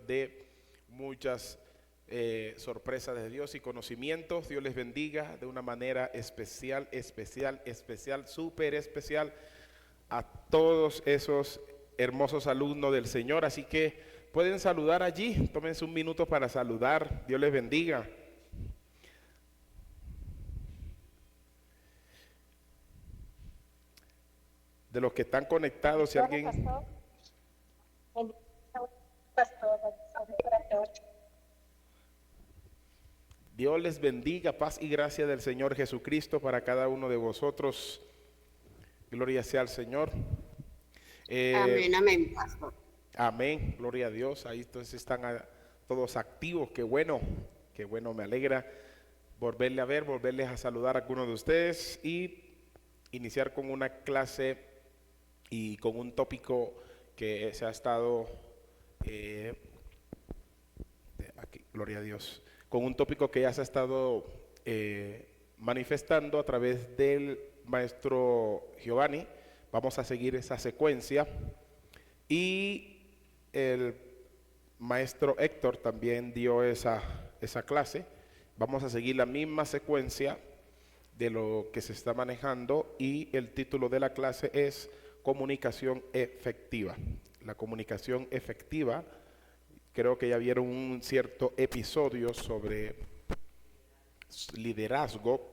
de muchas sorpresas de Dios y conocimientos. Dios les bendiga de una manera especial, súper especial a todos esos hermosos alumnos del Señor. Así que pueden saludar allí, tómense un minuto para saludar. Dios les bendiga. De los que están conectados, si alguien... Dios les bendiga, paz y gracia del Señor Jesucristo para cada uno de vosotros. Gloria sea al Señor. Amén, amén, pastor. Amén, gloria a Dios. Ahí entonces están todos activos, qué bueno, me alegra volverle a ver, volverles a saludar a algunos de ustedes y iniciar con una clase y con un tópico que se ha estado, aquí, gloria a Dios, con un tópico que ya se ha estado manifestando a través del maestro Giovanni. Vamos a seguir esa secuencia y el maestro Héctor también dio esa clase. Vamos a seguir la misma secuencia de lo que se está manejando y el título de la clase es comunicación efectiva. La comunicación efectiva, creo que ya vieron un cierto episodio sobre liderazgo,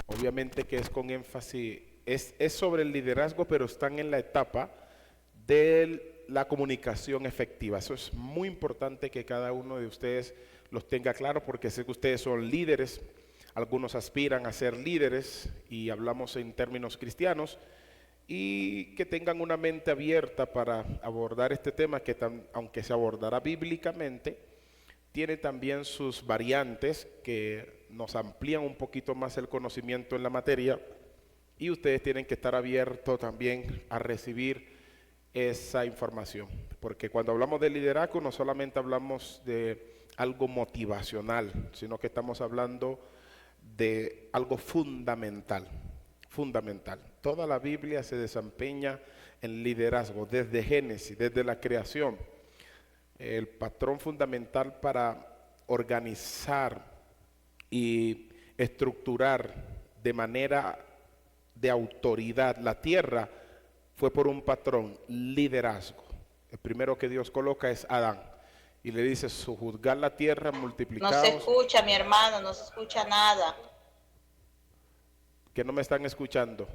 obviamente que es con énfasis, es sobre el liderazgo, pero están en la etapa de la comunicación efectiva. Eso es muy importante que cada uno de ustedes los tenga claro, porque sé que ustedes son líderes, algunos aspiran a ser líderes y hablamos en términos cristianos, y que tengan una mente abierta para abordar este tema que aunque se abordará bíblicamente, tiene también sus variantes que nos amplían un poquito más el conocimiento en la materia, y ustedes tienen que estar abiertos también a recibir esa información, porque cuando hablamos de liderazgo no solamente hablamos de algo motivacional, sino que estamos hablando de algo fundamental. Toda la Biblia se desempeña en liderazgo, desde Génesis, desde la creación. El patrón fundamental para organizar y estructurar de manera de autoridad la tierra fue por un patrón, liderazgo. El primero que Dios coloca es Adán y le dice: sojuzgar la tierra, No se multiplicaos. escucha, mi hermano, no se escucha nada. Que no me están escuchando.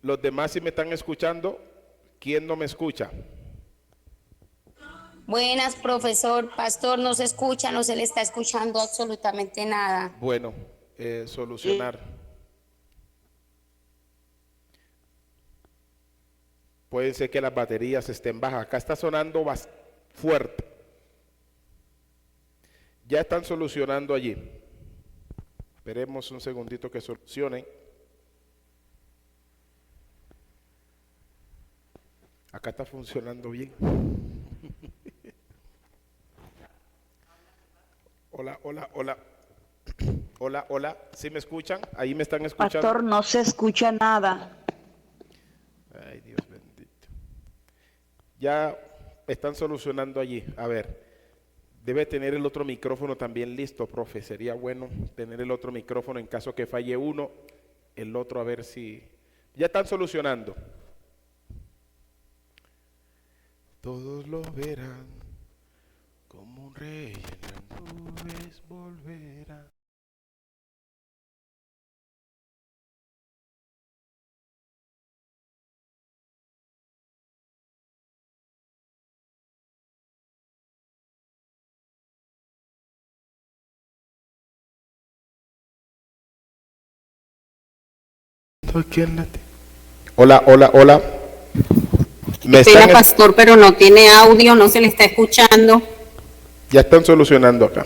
Los demás, si me están escuchando, ¿quién no me escucha? Buenas, profesor, pastor, no se escucha, no se le está escuchando absolutamente nada. Bueno, solucionar. Puede ser que las baterías estén bajas. Acá está sonando fuerte. Ya están solucionando allí. Esperemos un segundito que solucionen. Acá está funcionando bien. Hola, hola, hola. Hola, hola. ¿Sí me escuchan? Ahí me están escuchando. Pastor, no se escucha nada. Ay, Dios bendito. Ya están solucionando allí. A ver, debe tener el otro micrófono también listo, profe. Sería bueno tener el otro micrófono en caso que falle uno, el otro, a ver si... Ya están solucionando. Todos lo verán, como un rey en las nubes volverá. Hola, hola, hola. Espera, pastor, pero no tiene audio, no se le está escuchando. Ya están solucionando acá.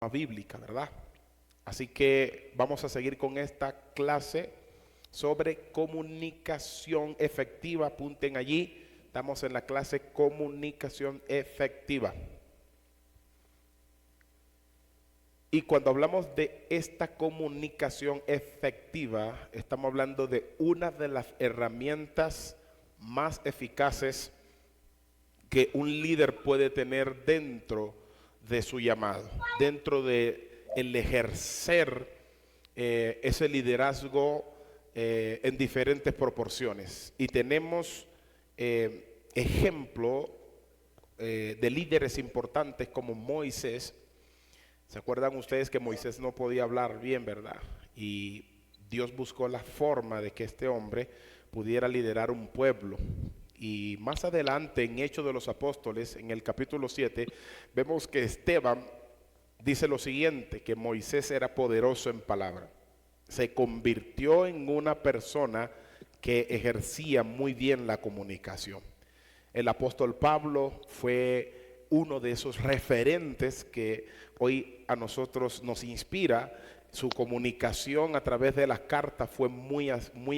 bíblica, ¿verdad? Así que vamos a seguir con esta clase sobre comunicación efectiva. Apunten allí, estamos en la clase comunicación efectiva. Y cuando hablamos de esta comunicación efectiva, estamos hablando de una de las herramientas más eficaces que un líder puede tener dentro de su llamado, dentro de el ejercer ese liderazgo en diferentes proporciones. Y tenemos ejemplo de líderes importantes como Moisés. ¿Se acuerdan ustedes que Moisés no podía hablar bien, verdad? Y Dios buscó la forma de que este hombre pudiera liderar un pueblo. Y más adelante en Hechos de los Apóstoles, en el capítulo 7, vemos que Esteban dice lo siguiente, que Moisés era poderoso en palabra. Se convirtió en una persona que ejercía muy bien la comunicación. El apóstol Pablo fue uno de esos referentes que hoy a nosotros nos inspira. Su comunicación a través de las cartas fue muy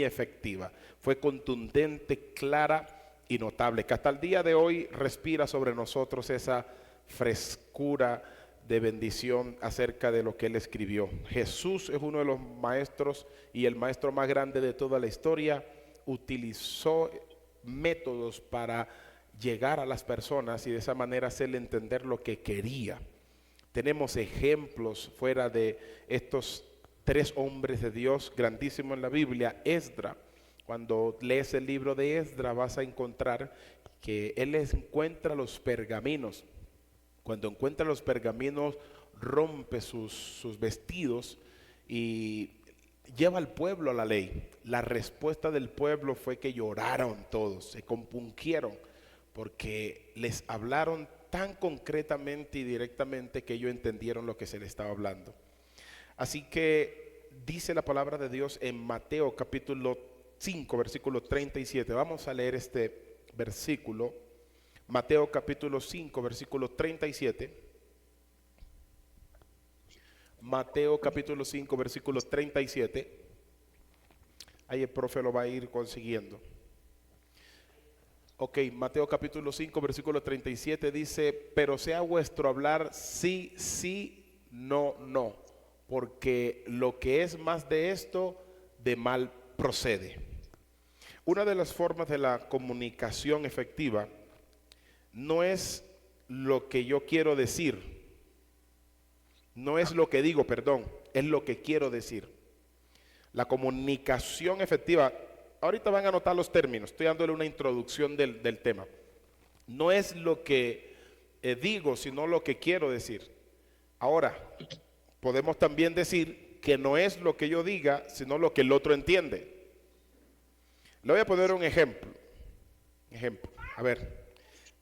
efectiva, fue contundente, clara y notable, que hasta el día de hoy respira sobre nosotros esa frescura de bendición acerca de lo que él escribió. Jesús es uno de los maestros y el maestro más grande de toda la historia. Utilizó métodos para llegar a las personas y de esa manera hacerle entender lo que quería. Tenemos ejemplos fuera de estos tres hombres de Dios grandísimos en la Biblia. Esdras, cuando lees el libro de Esdras vas a encontrar que él encuentra los pergaminos. Cuando encuentra los pergaminos rompe sus vestidos y lleva al pueblo a la ley. La respuesta del pueblo fue que lloraron todos, se compungieron porque les hablaron tan concretamente y directamente que ellos entendieron lo que se les estaba hablando. Así que dice la palabra de Dios en Mateo capítulo 5, versículo 37. Vamos a leer este versículo. Mateo capítulo 5, versículo 37. Mateo capítulo 5, versículo 37. Ahí el profe lo va a ir consiguiendo. Ok, Mateo capítulo 5, versículo 37 dice: pero sea vuestro hablar sí, sí, no, no, porque lo que es más de esto, de mal procede. Una de las formas de la comunicación efectiva no es lo que yo quiero decir, no es lo que digo, perdón, es lo que quiero decir. La comunicación efectiva, ahorita van a anotar los términos, estoy dándole una introducción del tema. No es lo que digo, sino lo que quiero decir. Ahora, podemos también decir que no es lo que yo diga, sino lo que el otro entiende. Le voy a poner un ejemplo. A ver,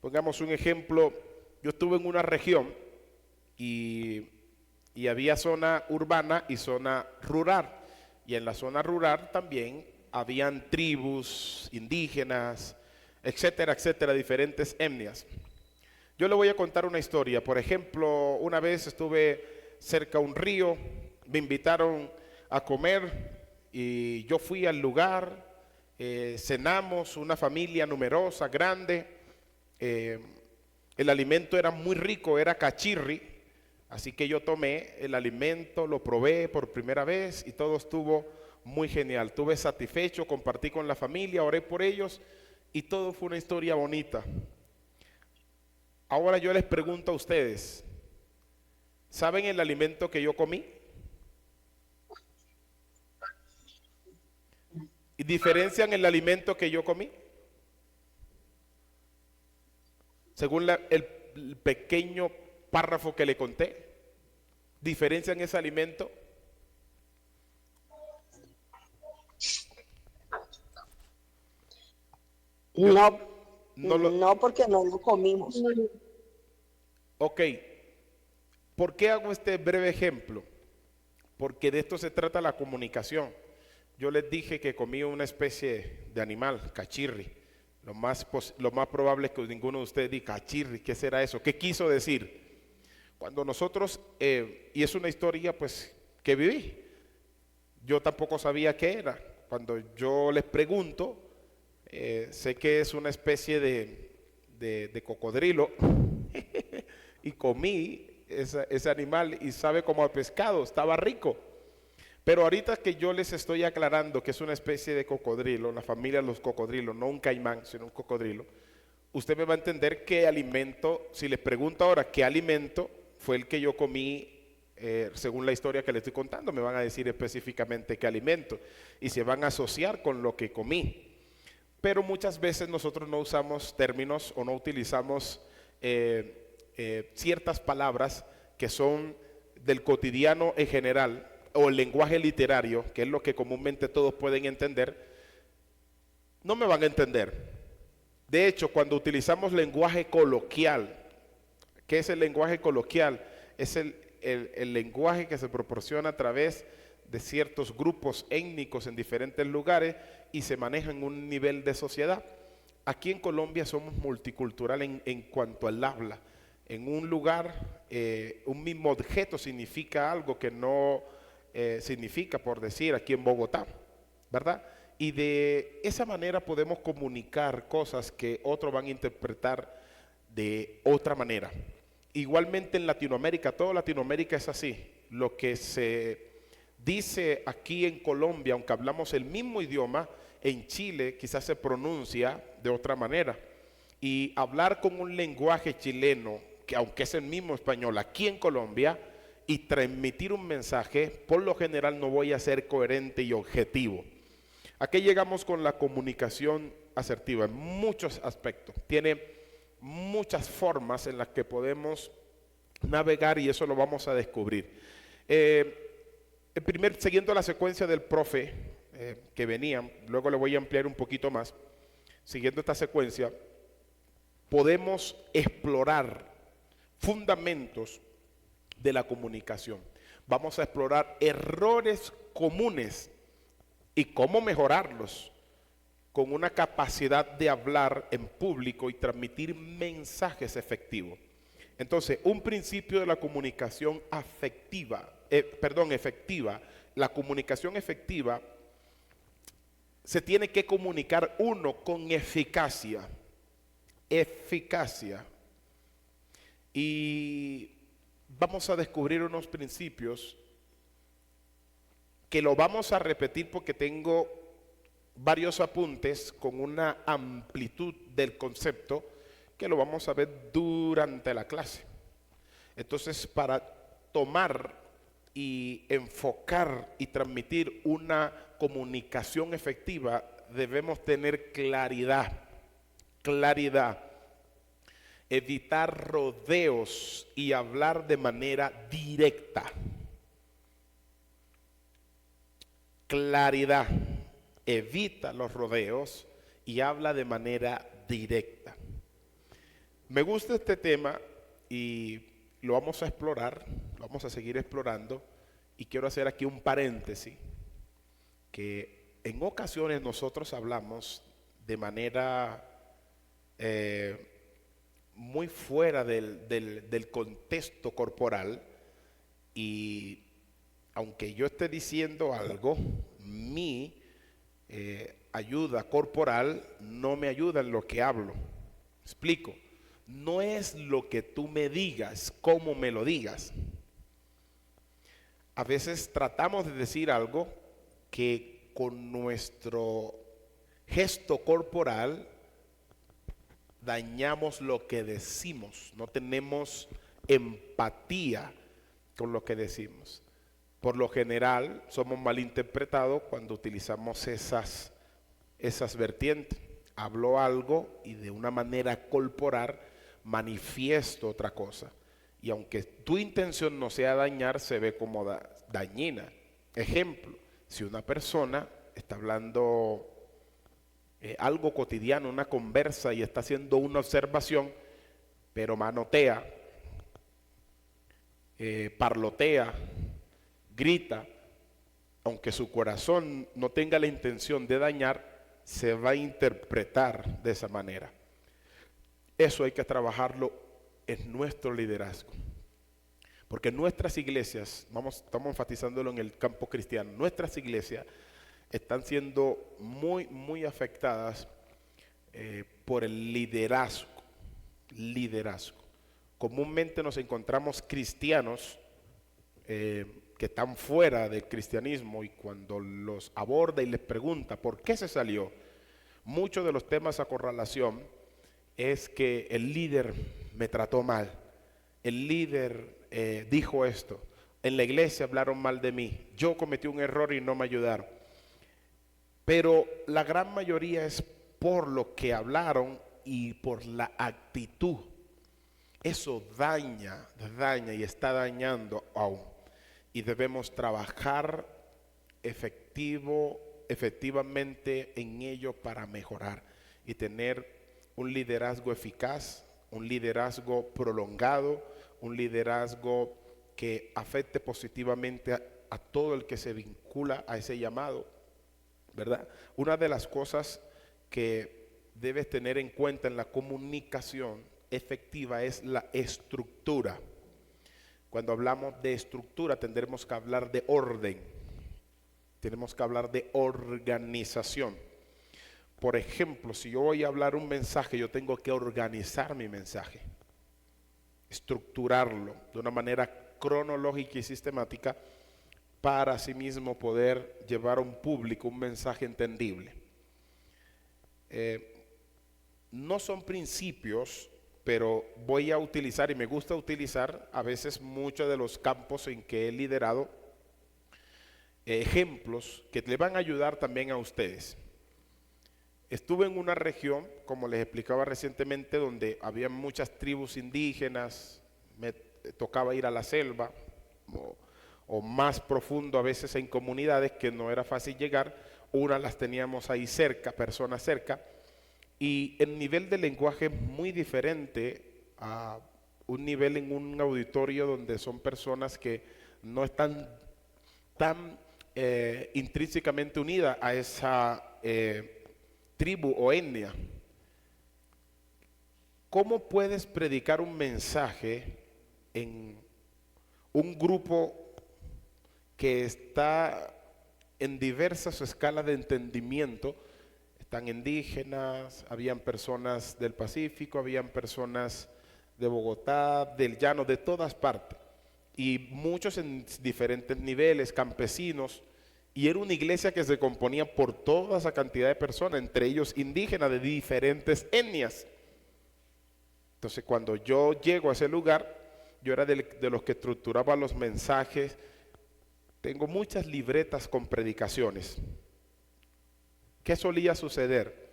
pongamos un ejemplo. Yo estuve en una región y había zona urbana y zona rural. Y en la zona rural también habían tribus indígenas, etcétera, etcétera, diferentes etnias. Yo le voy a contar una historia. Por ejemplo, una vez estuve cerca a un río, me invitaron a comer y yo fui al lugar. Cenamos, una familia numerosa, grande. El alimento era muy rico, era cachirri. Así que yo tomé el alimento, lo probé por primera vez y todo estuvo muy genial. Estuve satisfecho, compartí con la familia, oré por ellos y todo fue una historia bonita. Ahora yo les pregunto a ustedes, ¿saben el alimento que yo comí? ¿Y diferencian el alimento que yo comí? Según el pequeño párrafo que le conté, ¿diferencian ese alimento? No, porque no lo comimos. Ok, ¿por qué hago este breve ejemplo? Porque de esto se trata la comunicación. Yo les dije que comí una especie de animal, cachirri. Lo más probable es que ninguno de ustedes diga, cachirri, ¿qué será eso? ¿Qué quiso decir? Cuando nosotros, y es una historia pues que viví, yo tampoco sabía qué era. Cuando yo les pregunto, sé que es una especie de cocodrilo y comí ese animal y sabe como a pescado, estaba rico. Pero ahorita que yo les estoy aclarando que es una especie de cocodrilo, la familia de los cocodrilos, no un caimán, sino un cocodrilo, usted me va a entender qué alimento, si les pregunto ahora qué alimento fue el que yo comí, según la historia que les estoy contando, me van a decir específicamente qué alimento y se van a asociar con lo que comí. Pero muchas veces nosotros no usamos términos o no utilizamos ciertas palabras que son del cotidiano en general, o el lenguaje literario, que es lo que comúnmente todos pueden entender. No me van a entender. De hecho, cuando utilizamos lenguaje coloquial, ¿qué es el lenguaje coloquial? Es el lenguaje que se proporciona a través de ciertos grupos étnicos en diferentes lugares y se maneja en un nivel de sociedad. Aquí en Colombia somos multicultural en cuanto al habla. En un lugar, un mismo objeto significa algo que no significa, por decir, aquí en Bogotá, ¿verdad? Y de esa manera podemos comunicar cosas que otros van a interpretar de otra manera. Igualmente en Latinoamérica, toda Latinoamérica es así. Lo que se dice aquí en Colombia, aunque hablamos el mismo idioma, en Chile quizás se pronuncia de otra manera. Y hablar con un lenguaje chileno, que aunque es el mismo español, aquí en Colombia, y transmitir un mensaje, por lo general no voy a ser coherente y objetivo. Aquí llegamos con la comunicación asertiva en muchos aspectos. Tiene muchas formas en las que podemos navegar y eso lo vamos a descubrir. Siguiendo la secuencia del profe que venía, luego le voy a ampliar un poquito más. Siguiendo esta secuencia, podemos explorar fundamentos de la comunicación. Vamos a explorar errores comunes y cómo mejorarlos con una capacidad de hablar en público y transmitir mensajes efectivos. Entonces, un principio de la comunicación efectiva, la comunicación efectiva se tiene que comunicar uno con eficacia, y vamos a descubrir unos principios que lo vamos a repetir porque tengo varios apuntes con una amplitud del concepto que lo vamos a ver durante la clase. Entonces, para tomar y enfocar y transmitir una comunicación efectiva, debemos tener claridad, evitar rodeos y hablar de manera directa. Claridad, evita los rodeos y habla de manera directa. Me gusta este tema y lo vamos a explorar, lo vamos a seguir explorando, y quiero hacer aquí un paréntesis, que en ocasiones nosotros hablamos de manera muy fuera del contexto corporal, y aunque yo esté diciendo algo, mi ayuda corporal no me ayuda en lo que hablo. Explico. No es lo que tú me digas, cómo me lo digas. A veces tratamos de decir algo que con nuestro gesto corporal dañamos lo que decimos, no tenemos empatía con lo que decimos. Por lo general somos malinterpretados cuando utilizamos esas vertientes. Hablo algo y de una manera corporal manifiesto otra cosa. Y aunque tu intención no sea dañar, se ve como dañina. Ejemplo, si una persona está hablando algo cotidiano, una conversa, y está haciendo una observación, pero manotea, parlotea, grita, aunque su corazón no tenga la intención de dañar, se va a interpretar de esa manera. Eso hay que trabajarlo en nuestro liderazgo. Porque nuestras iglesias, estamos enfatizándolo en el campo cristiano, nuestras iglesias están siendo muy, muy afectadas por el liderazgo. Comúnmente nos encontramos cristianos que están fuera del cristianismo, y cuando los aborda y les pregunta por qué se salió, muchos de los temas a correlación es que el líder me trató mal, el líder dijo esto, en la iglesia hablaron mal de mí, yo cometí un error y no me ayudaron. Pero la gran mayoría es por lo que hablaron y por la actitud. Eso daña y está dañando aún. Y debemos trabajar efectivamente en ello para mejorar y tener un liderazgo eficaz, un liderazgo prolongado, un liderazgo que afecte positivamente a todo el que se vincula a ese llamado, ¿verdad? Una de las cosas que debes tener en cuenta en la comunicación efectiva es la estructura. Cuando hablamos de estructura tendremos que hablar de orden, tenemos que hablar de organización. Por ejemplo, si yo voy a hablar un mensaje, yo tengo que organizar mi mensaje, estructurarlo de una manera cronológica y sistemática para asimismo poder llevar a un público un mensaje entendible. No son principios, pero voy a utilizar, y me gusta utilizar a veces muchos de los campos en que he liderado, ejemplos que le van a ayudar también a ustedes. Estuve en una región, como les explicaba recientemente, donde había muchas tribus indígenas, me tocaba ir a la selva, o más profundo a veces en comunidades que no era fácil llegar, unas las teníamos ahí cerca, personas cerca, y el nivel de lenguaje es muy diferente a un nivel en un auditorio donde son personas que no están tan intrínsecamente unidas a esa tribu o etnia. ¿Cómo puedes predicar un mensaje en un grupo que está en diversas escalas de entendimiento? Están indígenas, habían personas del Pacífico, habían personas de Bogotá, del llano, de todas partes, y muchos en diferentes niveles, campesinos, y era una iglesia que se componía por toda esa cantidad de personas, entre ellos indígenas de diferentes etnias. Entonces cuando yo llego a ese lugar, yo era de los que estructuraba los mensajes. Tengo muchas libretas con predicaciones. ¿Qué solía suceder?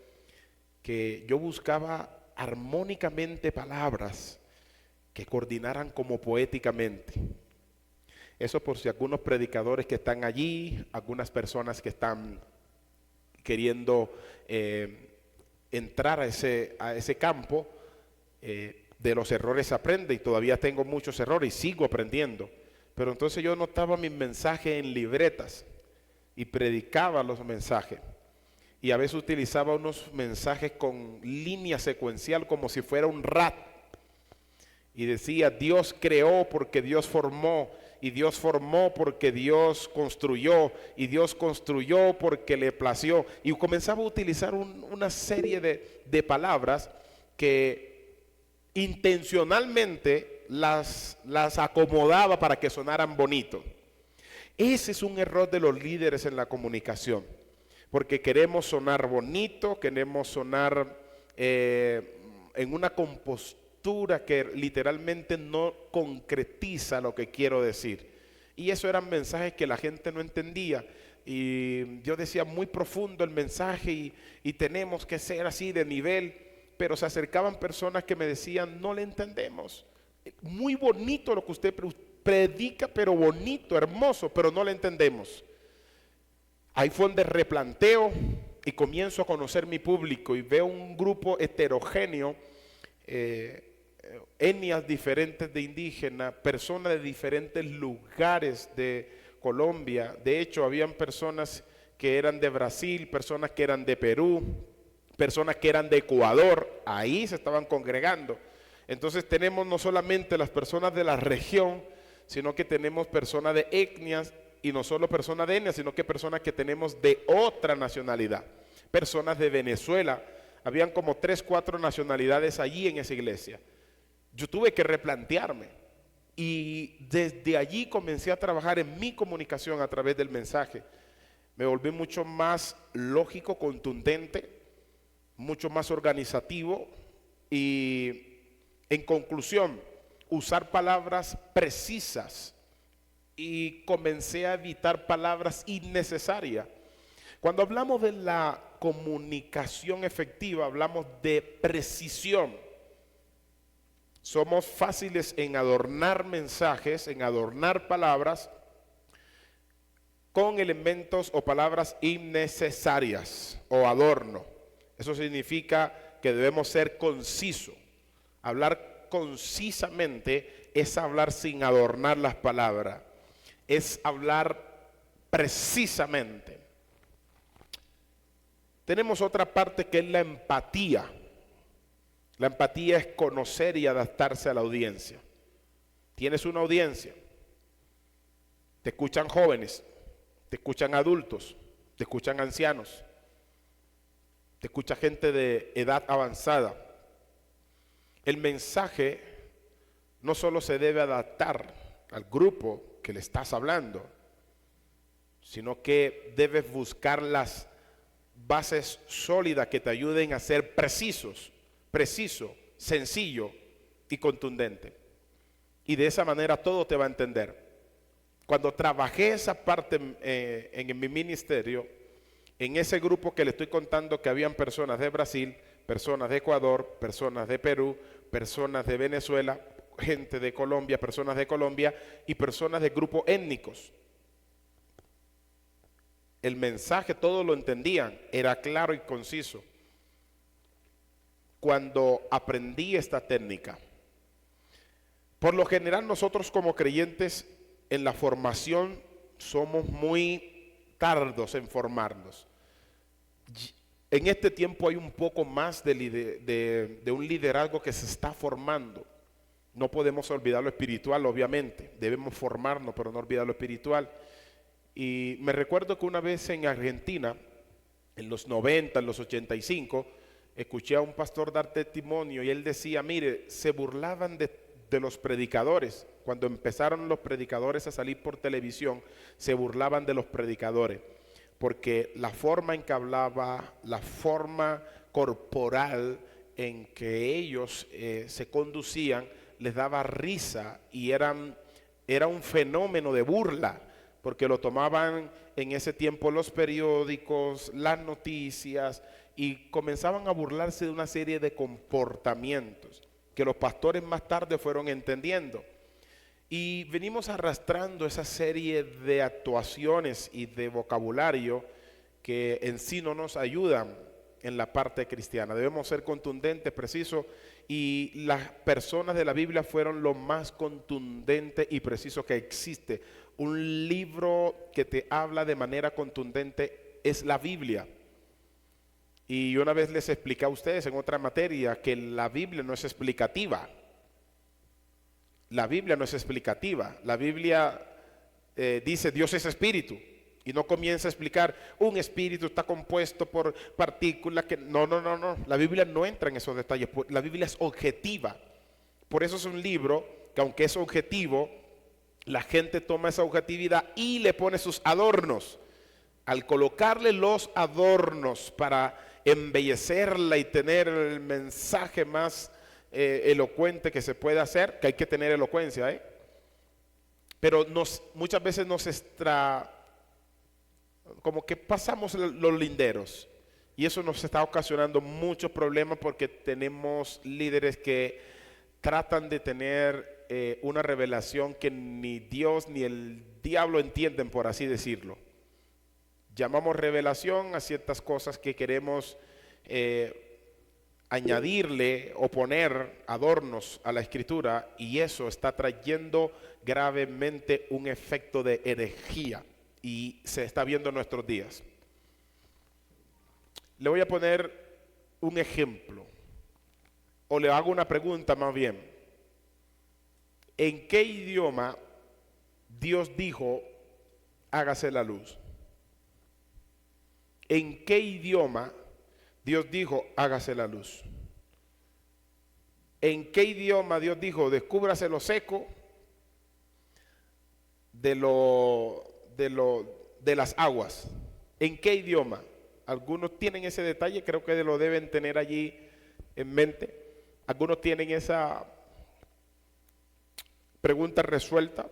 Que yo buscaba armónicamente palabras que coordinaran como poéticamente. Eso por si algunos predicadores que están allí, algunas personas que están queriendo entrar a ese campo, de los errores aprende, y todavía tengo muchos errores y sigo aprendiendo. Pero entonces yo anotaba mis mensajes en libretas y predicaba los mensajes. Y a veces utilizaba unos mensajes con línea secuencial como si fuera un rap. Y decía, Dios creó porque Dios formó, y Dios formó porque Dios construyó, y Dios construyó porque le plació. Y comenzaba a utilizar una serie de palabras que intencionalmente las acomodaba para que sonaran bonito. Ese es un error de los líderes en la comunicación, porque queremos sonar bonito, queremos sonar en una compostura que literalmente no concretiza lo que quiero decir. Y eso eran mensajes que la gente no entendía. Y yo decía, muy profundo el mensaje y tenemos que ser así de nivel. Pero se acercaban personas que me decían, no le entendemos. Muy bonito lo que usted predica, pero bonito, hermoso, pero no le entendemos. Ahí fue donde replanteo y comienzo a conocer mi público y veo un grupo heterogéneo, etnias diferentes de indígenas, personas de diferentes lugares de Colombia. De hecho, habían personas que eran de Brasil, personas que eran de Perú, personas que eran de Ecuador, ahí se estaban congregando. Entonces tenemos no solamente las personas de la región, sino que tenemos personas de etnias, y no solo personas de etnia, sino que personas que tenemos de otra nacionalidad. Personas de Venezuela, habían como 3, 4 nacionalidades allí en esa iglesia. Yo tuve que replantearme, y desde allí comencé a trabajar en mi comunicación a través del mensaje. Me volví mucho más lógico, contundente, mucho más organizativo y, en conclusión, usar palabras precisas, y comencé a evitar palabras innecesarias. Cuando hablamos de la comunicación efectiva, hablamos de precisión. Somos fáciles en adornar mensajes, en adornar palabras con elementos o palabras innecesarias o adorno. Eso significa que debemos ser concisos. Hablar concisamente es hablar sin adornar las palabras, es hablar precisamente. Tenemos otra parte que es la empatía. La empatía es conocer y adaptarse a la audiencia. Tienes una audiencia, te escuchan jóvenes, te escuchan adultos, te escuchan ancianos, te escucha gente de edad avanzada. El mensaje no solo se debe adaptar al grupo que le estás hablando, sino que debes buscar las bases sólidas que te ayuden a ser preciso, sencillo y contundente. Y de esa manera todo te va a entender. Cuando trabajé esa parte en mi ministerio, en ese grupo que le estoy contando, que habían personas de Brasil, personas de Ecuador, personas de Perú, personas de Venezuela, gente de Colombia, personas de Colombia y personas de grupos étnicos. El mensaje todos lo entendían, era claro y conciso. Cuando aprendí esta técnica, por lo general nosotros como creyentes en la formación somos muy tardos en formarnos. En este tiempo hay un poco más de un liderazgo que se está formando. No podemos olvidar lo espiritual, obviamente. Debemos formarnos, pero no olvidar lo espiritual. Y me recuerdo que una vez en Argentina, en los 90, en los 85, escuché a un pastor dar testimonio y él decía, mire, se burlaban de los predicadores. Cuando empezaron los predicadores a salir por televisión, se burlaban de los predicadores, porque la forma en que hablaba, la forma corporal en que ellos se conducían, les daba risa y era un fenómeno de burla, porque lo tomaban en ese tiempo los periódicos, las noticias, y comenzaban a burlarse de una serie de comportamientos que los pastores más tarde fueron entendiendo. Y venimos arrastrando esa serie de actuaciones y de vocabulario que en sí no nos ayudan en la parte cristiana. Debemos ser contundentes, precisos, y las personas de la Biblia fueron lo más contundente y preciso que existe. Un libro que te habla de manera contundente es la Biblia. Y una vez les expliqué a ustedes en otra materia que la Biblia no es explicativa. La Biblia no es explicativa. La Biblia dice Dios es espíritu. Y no comienza a explicar, un espíritu está compuesto por partículas que... No. La Biblia no entra en esos detalles. La Biblia es objetiva. Por eso es un libro que, aunque es objetivo, la gente toma esa objetividad y le pone sus adornos. Al colocarle los adornos para embellecerla y tener el mensaje más elocuente que se puede hacer, que hay que tener elocuencia, pero muchas veces como que pasamos los linderos, y eso nos está ocasionando muchos problemas, porque tenemos líderes que tratan de tener una revelación que ni Dios ni el diablo entienden, por así decirlo. Llamamos revelación a ciertas cosas que queremos añadirle o poner adornos a la escritura, y eso está trayendo gravemente un efecto de herejía, y se está viendo en nuestros días. Le voy a poner un ejemplo, o le hago una pregunta más bien. ¿En qué idioma Dios dijo, hágase la luz? ¿En qué idioma Dios dijo, hágase la luz? ¿En qué idioma Dios dijo, descúbrase lo seco de las aguas? ¿En qué idioma? Algunos tienen ese detalle, creo que lo deben tener allí en mente. Algunos tienen esa pregunta resuelta.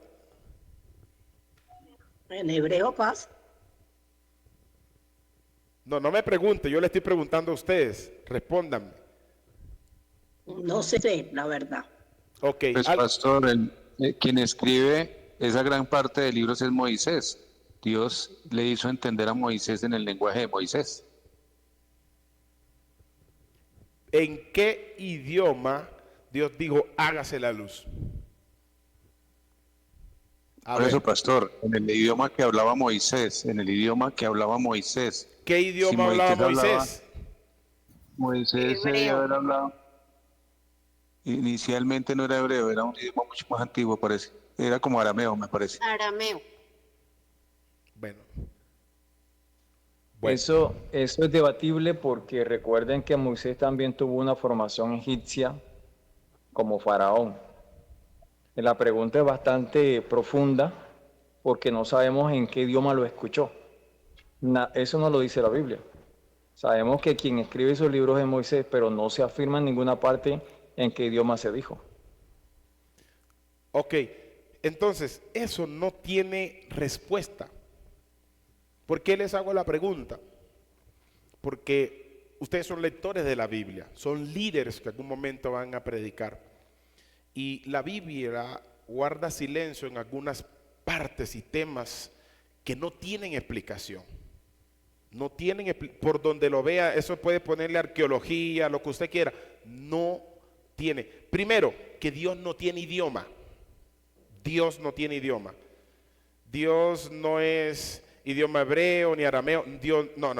En hebreo, paz. No, no me pregunte, yo le estoy preguntando a ustedes. Respóndanme. No sé, la verdad. Ok. Pues pastor, quien escribe esa gran parte de libros es Moisés. Dios le hizo entender a Moisés en el lenguaje de Moisés. ¿En qué idioma Dios dijo, hágase la luz? Por eso, pastor, en el idioma que hablaba Moisés, ¿Qué idioma hablaba Moisés? Moisés debe haber hablado. Inicialmente no era hebreo, era un idioma mucho más antiguo, parece. Era como arameo, me parece. Arameo. Bueno. Eso es debatible porque recuerden que Moisés también tuvo una formación egipcia como faraón. La pregunta es bastante profunda porque no sabemos en qué idioma lo escuchó. Eso no lo dice la Biblia. Sabemos que quien escribe esos libros es Moisés, pero no se afirma en ninguna parte en qué idioma se dijo. Ok, entonces eso no tiene respuesta. ¿Por qué les hago la pregunta? Porque ustedes son lectores de la Biblia, son líderes que en algún momento van a predicar. Y la Biblia guarda silencio en algunas partes y temas que no tienen explicación. No tienen, por donde lo vea, eso puede ponerle arqueología, lo que usted quiera. No tiene. Primero, que Dios no tiene idioma. Dios no tiene idioma. Dios no es idioma hebreo ni arameo. Dios, no.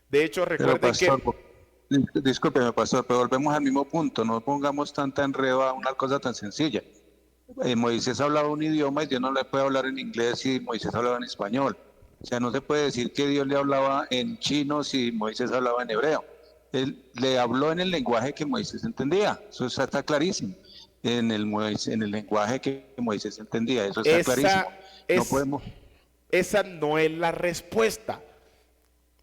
De hecho, recuerden pastor, que... Discúlpeme, pastor, pero volvemos al mismo punto. No pongamos tanta enredo a una cosa tan sencilla. Moisés hablaba un idioma y Dios no le puede hablar en inglés si Moisés hablaba en español. O sea, no se puede decir que Dios le hablaba en chino si Moisés hablaba en hebreo. Él le habló en el lenguaje que Moisés entendía. Eso está clarísimo. En el lenguaje que Moisés entendía. Eso está clarísimo. No podemos... Esa no es la respuesta.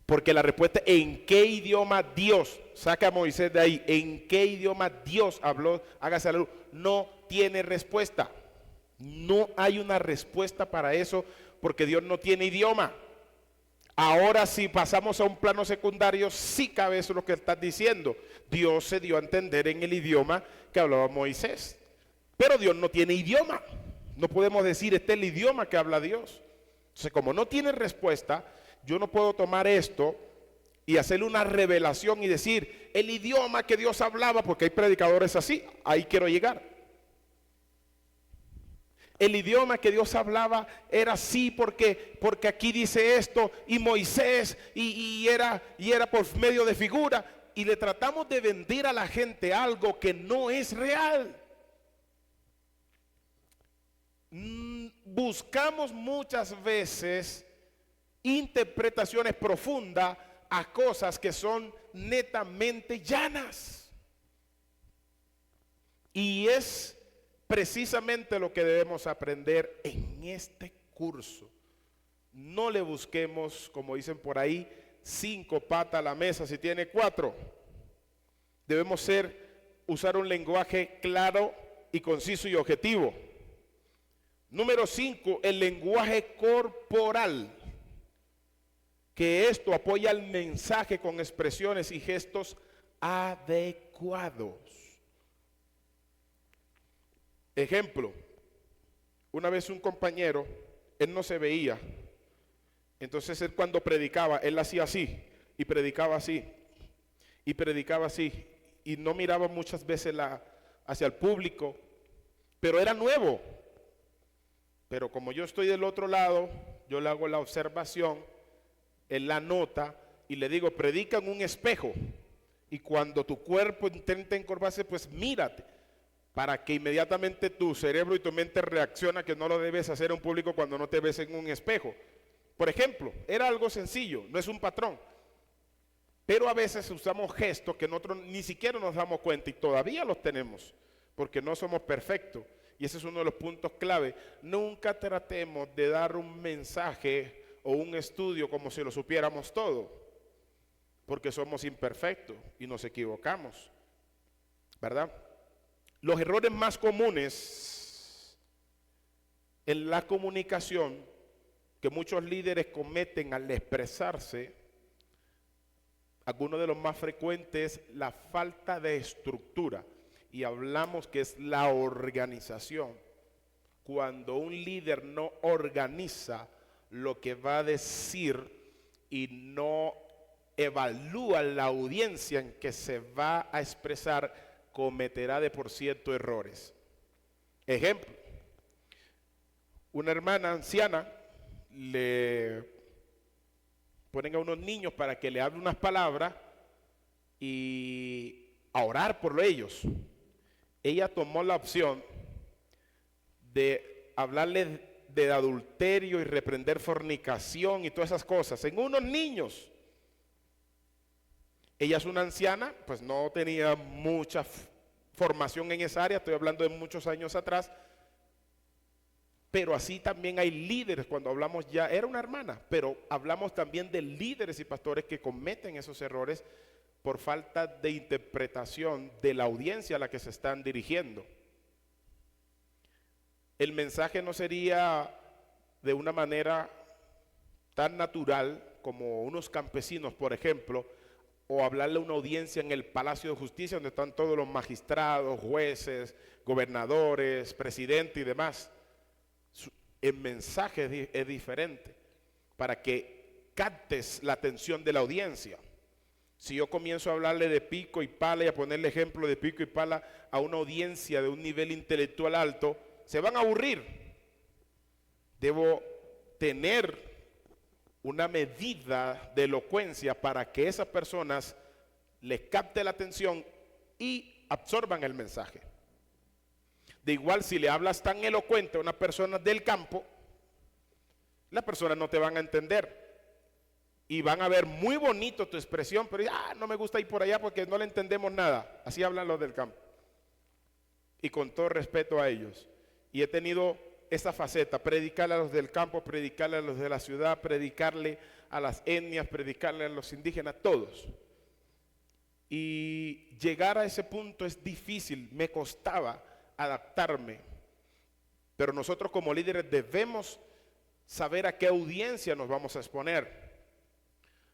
Porque la respuesta, ¿en qué idioma Dios? Saca a Moisés de ahí. ¿En qué idioma Dios habló? Hágase la luz. No tiene respuesta. No hay una respuesta para eso porque Dios no tiene idioma. Ahora si pasamos a un plano secundario, sí cabe eso lo que estás diciendo. Dios se dio a entender en el idioma que hablaba Moisés. Pero Dios no tiene idioma. No podemos decir, este es el idioma que habla Dios. Entonces, como no tiene respuesta, yo no puedo tomar esto y hacerle una revelación y decir el idioma que Dios hablaba, porque hay predicadores así, ahí quiero llegar. El idioma que Dios hablaba era así porque aquí dice esto y Moisés y era por medio de figura, y le tratamos de vender a la gente algo que no es real. Buscamos muchas veces interpretaciones profundas a cosas que son netamente llanas. Y es precisamente lo que debemos aprender en este curso. No le busquemos, como dicen por ahí, 5 patas a la mesa si tiene 4. Debemos usar un lenguaje claro y conciso y objetivo. Número 5, el lenguaje corporal, que esto apoya el mensaje con expresiones y gestos adecuados. Ejemplo, una vez un compañero, él no se veía, entonces él cuando predicaba, él hacía así, y predicaba así, y predicaba así, y no miraba muchas veces hacia el público, pero era nuevo. Pero como yo estoy del otro lado, yo le hago la observación, él la nota y le digo, predica en un espejo. Y cuando tu cuerpo intenta encorvarse, pues mírate. para que inmediatamente tu cerebro y tu mente reacciona que no lo debes hacer en público cuando no te ves en un espejo. Por ejemplo, era algo sencillo, no es un patrón. Pero a veces usamos gestos que nosotros ni siquiera nos damos cuenta y todavía los tenemos, porque no somos perfectos. Y ese es uno de los puntos clave. Nunca tratemos de dar un mensaje o un estudio como si lo supiéramos todo, porque somos imperfectos y nos equivocamos, ¿verdad? Los errores más comunes en la comunicación que muchos líderes cometen al expresarse, algunos de los más frecuentes, la falta de estructura. Y hablamos que es la organización. Cuando un líder no organiza lo que va a decir y no evalúa la audiencia en que se va a expresar, cometerá de por cierto errores. Ejemplo, una hermana anciana le ponen a unos niños para que le hable unas palabras y a orar por ellos. Ella tomó la opción de hablarles de adulterio y reprender fornicación y todas esas cosas en unos niños. Ella es una anciana, pues no tenía mucha formación en esa área, estoy hablando de muchos años atrás, pero así también hay líderes, cuando hablamos ya, era una hermana, pero hablamos también de líderes y pastores que cometen esos errores por falta de interpretación de la audiencia a la que se están dirigiendo. El mensaje no sería de una manera tan natural como unos campesinos, por ejemplo, o hablarle a una audiencia en el Palacio de Justicia donde están todos los magistrados, jueces, gobernadores, presidentes y demás. El mensaje es diferente para que captes la atención de la audiencia. Si yo comienzo a hablarle de pico y pala y a ponerle ejemplo de pico y pala a una audiencia de un nivel intelectual alto, se van a aburrir. Debo tener una medida de elocuencia para que esas personas les capte la atención y absorban el mensaje. De igual, si le hablas tan elocuente a una persona del campo, las personas no te van a entender. Y van a ver muy bonito tu expresión, pero no me gusta ir por allá porque no le entendemos nada. Así hablan los del campo. Y con todo respeto a ellos. Y he tenido esa faceta, predicarle a los del campo, predicarle a los de la ciudad, predicarle a las etnias, predicarle a los indígenas, todos. Y llegar a ese punto es difícil, me costaba adaptarme. Pero nosotros como líderes debemos saber a qué audiencia nos vamos a exponer.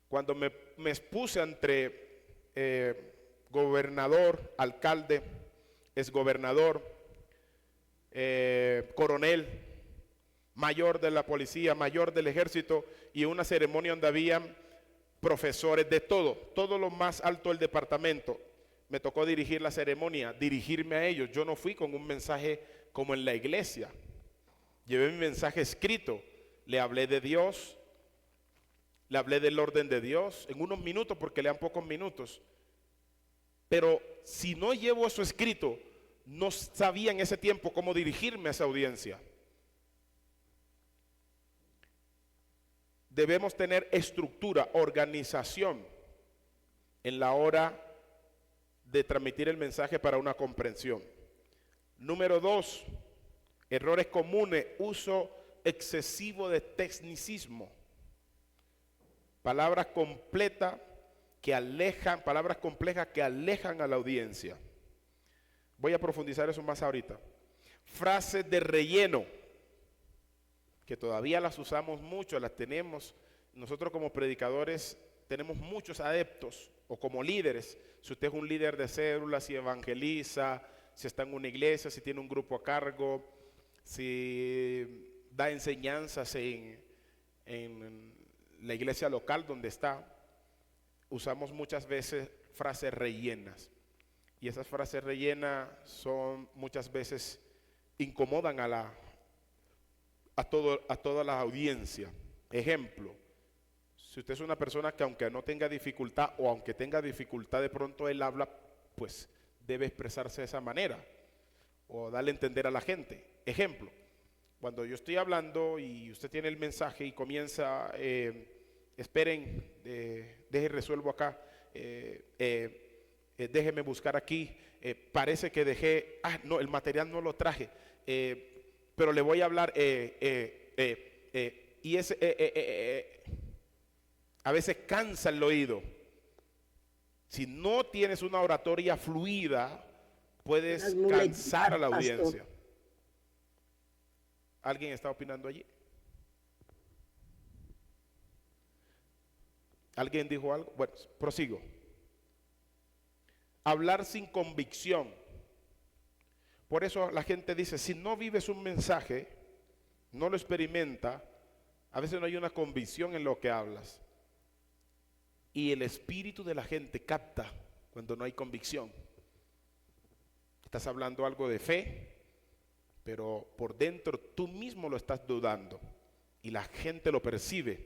Cuando me expuse entre gobernador, alcalde, exgobernador, coronel, mayor de la policía, mayor del ejército, y una ceremonia donde habían profesores de todo lo más alto del departamento, me tocó dirigir la ceremonia, dirigirme a ellos. Yo no fui con un mensaje como en la iglesia, llevé mi mensaje escrito, le hablé de Dios, le hablé del orden de Dios en unos minutos porque le dan pocos minutos. Pero si no llevo eso escrito, no sabía en ese tiempo cómo dirigirme a esa audiencia. Debemos tener estructura, organización en la hora de transmitir el mensaje para una comprensión. Número 2, errores comunes, uso excesivo de tecnicismo. Palabras complejas que alejan a la audiencia. Voy a profundizar eso más ahorita. Frases de relleno, que todavía las usamos mucho, las tenemos. Nosotros como predicadores tenemos muchos adeptos, o como líderes. Si usted es un líder de células, si evangeliza, si está en una iglesia, si tiene un grupo a cargo, si da enseñanzas en la iglesia local donde está, usamos muchas veces frases rellenas. Y esas frases rellenas son muchas veces incomodan a toda la audiencia. Ejemplo, si usted es una persona que aunque no tenga dificultad o aunque tenga dificultad de pronto él habla, pues debe expresarse de esa manera. o darle a entender a la gente. Ejemplo, cuando yo estoy hablando y usted tiene el mensaje y comienza, esperen, deje resuelvo acá, déjeme buscar aquí, parece que dejé, no, el material no lo traje, pero le voy a hablar, y a veces cansa el oído. Si no tienes una oratoria fluida, puedes Unas muletillas, cansar a la pastor. audiencia. ¿Alguien está opinando allí? ¿Alguien dijo algo? Bueno, prosigo. Hablar sin convicción. Por eso la gente dice, si no vives un mensaje, no lo experimenta, a veces no hay una convicción en lo que hablas. Y el espíritu de la gente capta cuando no hay convicción. Estás hablando algo de fe, pero por dentro tú mismo lo estás dudando y la gente lo percibe.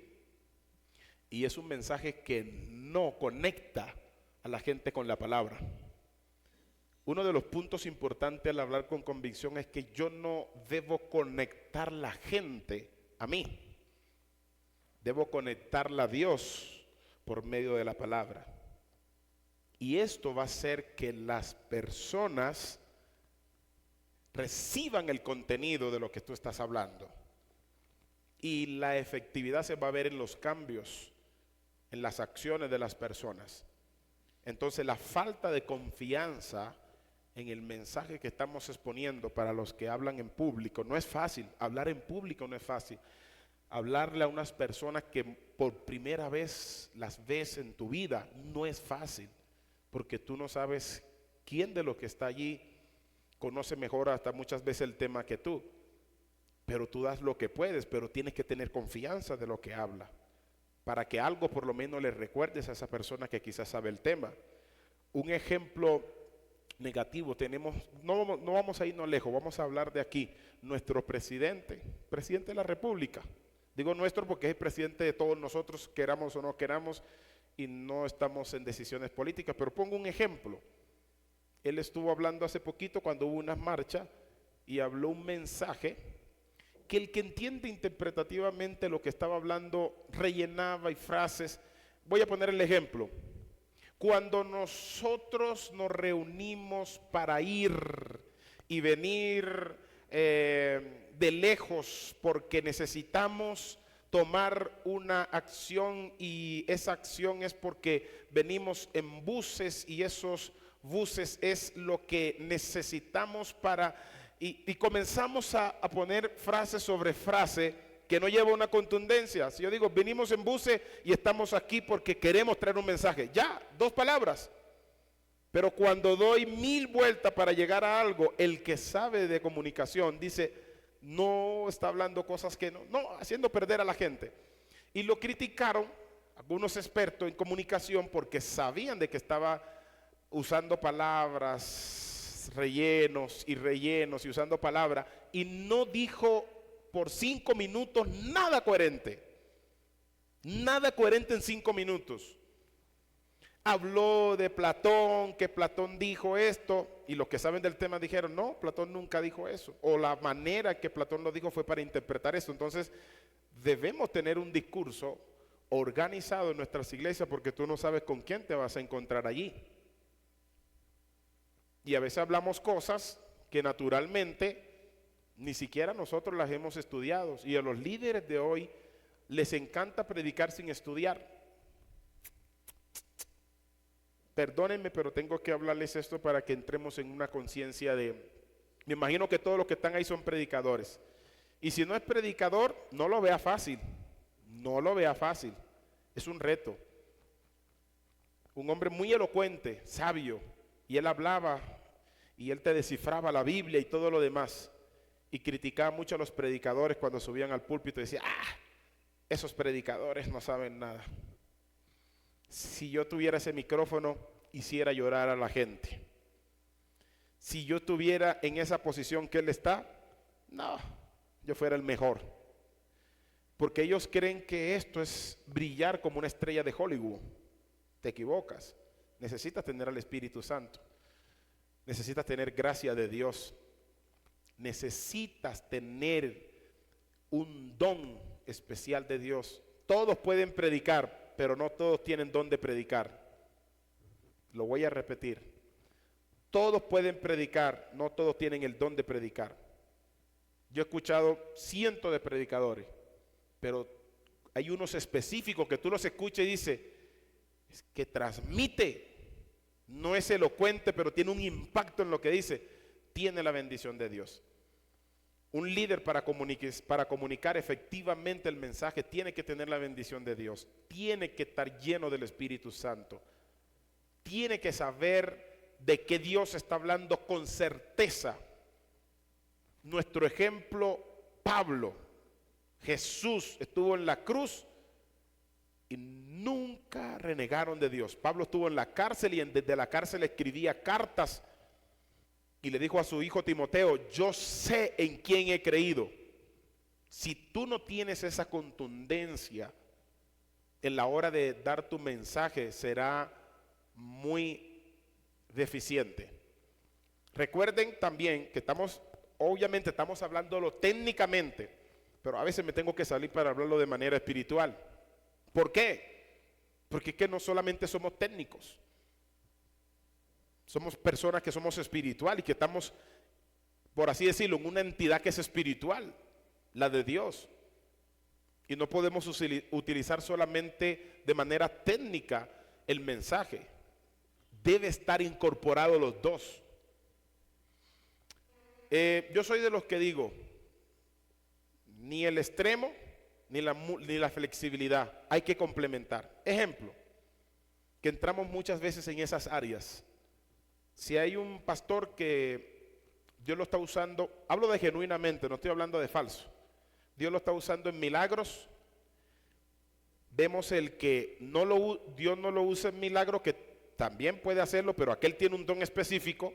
Y es un mensaje que no conecta a la gente con la palabra. Uno de los puntos importantes al hablar con convicción es que yo no debo conectar la gente a mí. Debo conectarla a Dios por medio de la palabra. Y esto va a hacer que las personas reciban el contenido de lo que tú estás hablando. Y la efectividad se va a ver en los cambios, en las acciones de las personas. Entonces la falta de confianza en el mensaje que estamos exponiendo para los que hablan en público, no es fácil, hablar en público no es fácil. Hablarle a unas personas que por primera vez las ves en tu vida no es fácil, porque tú no sabes quién de los que está allí conoce mejor hasta muchas veces el tema que tú. Pero tú das lo que puedes, pero tienes que tener confianza de lo que habla, para que algo por lo menos le recuerdes a esa persona que quizás sabe el tema. Un ejemplo negativo tenemos, no vamos a irnos lejos, vamos a hablar de aquí, nuestro presidente de la República. Digo nuestro porque es el presidente de todos nosotros, queramos o no queramos, y no estamos en decisiones políticas, pero pongo un ejemplo. Él estuvo hablando hace poquito cuando hubo una marcha y habló un mensaje que el que entiende interpretativamente lo que estaba hablando rellenaba y frases. Voy a poner el ejemplo. Cuando nosotros nos reunimos para ir y venir de lejos porque necesitamos tomar una acción y esa acción es porque venimos en buses y esos buses es lo que necesitamos para y comenzamos a poner frase sobre frase que no lleva una contundencia. Si yo digo venimos en buses y estamos aquí porque queremos traer un mensaje, ya, 2 palabras. Pero cuando doy 1000 vueltas para llegar a algo, el que sabe de comunicación dice, no está hablando cosas que no, haciendo perder a la gente. Y lo criticaron algunos expertos en comunicación porque sabían de que estaba usando palabras, rellenos y usando palabras, y no dijo por 5 minutos nada coherente en 5 minutos. Habló de Platón, que Platón dijo esto, y los que saben del tema dijeron, no, Platón nunca dijo eso, o la manera que Platón lo dijo fue para interpretar eso. Entonces, debemos tener un discurso organizado en nuestras iglesias porque tú no sabes con quién te vas a encontrar allí. Y a veces hablamos cosas que naturalmente ni siquiera nosotros las hemos estudiado, y a los líderes de hoy les encanta predicar sin estudiar. Perdónenme, pero tengo que hablarles esto para que entremos en una conciencia de... Me imagino que todos los que están ahí son predicadores. Y si no es predicador, no lo vea fácil. No lo vea fácil. Es un reto. Un hombre muy elocuente, sabio, y él hablaba, y él te descifraba la Biblia y todo lo demás. Y criticaba mucho a los predicadores cuando subían al púlpito y decía, esos predicadores no saben nada. Si yo tuviera ese micrófono, hiciera llorar a la gente. Si yo estuviera en esa posición que él está, no, yo fuera el mejor. Porque ellos creen que esto es brillar como una estrella de Hollywood. Te equivocas. Necesitas tener al Espíritu Santo. Necesitas tener gracia de Dios. Necesitas tener un don especial de Dios. Todos pueden predicar, pero no todos tienen don de predicar. Lo voy a repetir. Todos pueden predicar, no todos tienen el don de predicar. Yo he escuchado cientos de predicadores, pero hay unos específicos que tú los escuchas y dices, es que transmite, no es elocuente, pero tiene un impacto en lo que dice, tiene la bendición de Dios. Un líder para comunicar efectivamente el mensaje tiene que tener la bendición de Dios, tiene que estar lleno del Espíritu Santo, tiene que saber de qué Dios está hablando con certeza. Nuestro ejemplo, Pablo, Jesús estuvo en la cruz y nunca renegaron de Dios. Pablo estuvo en la cárcel y desde la cárcel escribía cartas y le dijo a su hijo Timoteo, yo sé en quién he creído. Si tú no tienes esa contundencia en la hora de dar tu mensaje, será muy deficiente. Recuerden también que obviamente estamos hablándolo técnicamente, pero a veces me tengo que salir para hablarlo de manera espiritual. ¿Por qué? Porque es que no solamente somos técnicos, somos personas que somos espirituales y que estamos, por así decirlo, en una entidad que es espiritual, la de Dios. Y no podemos utilizar solamente de manera técnica el mensaje. Debe estar incorporado los dos. Yo soy de los que digo, ni el extremo ni la flexibilidad, hay que complementar. Ejemplo, que entramos muchas veces en esas áreas. Si hay un pastor que Dios lo está usando, hablo de genuinamente, no estoy hablando de falso. Dios lo está usando en milagros. Vemos el que Dios no lo usa en milagros, que también puede hacerlo, pero aquel tiene un don específico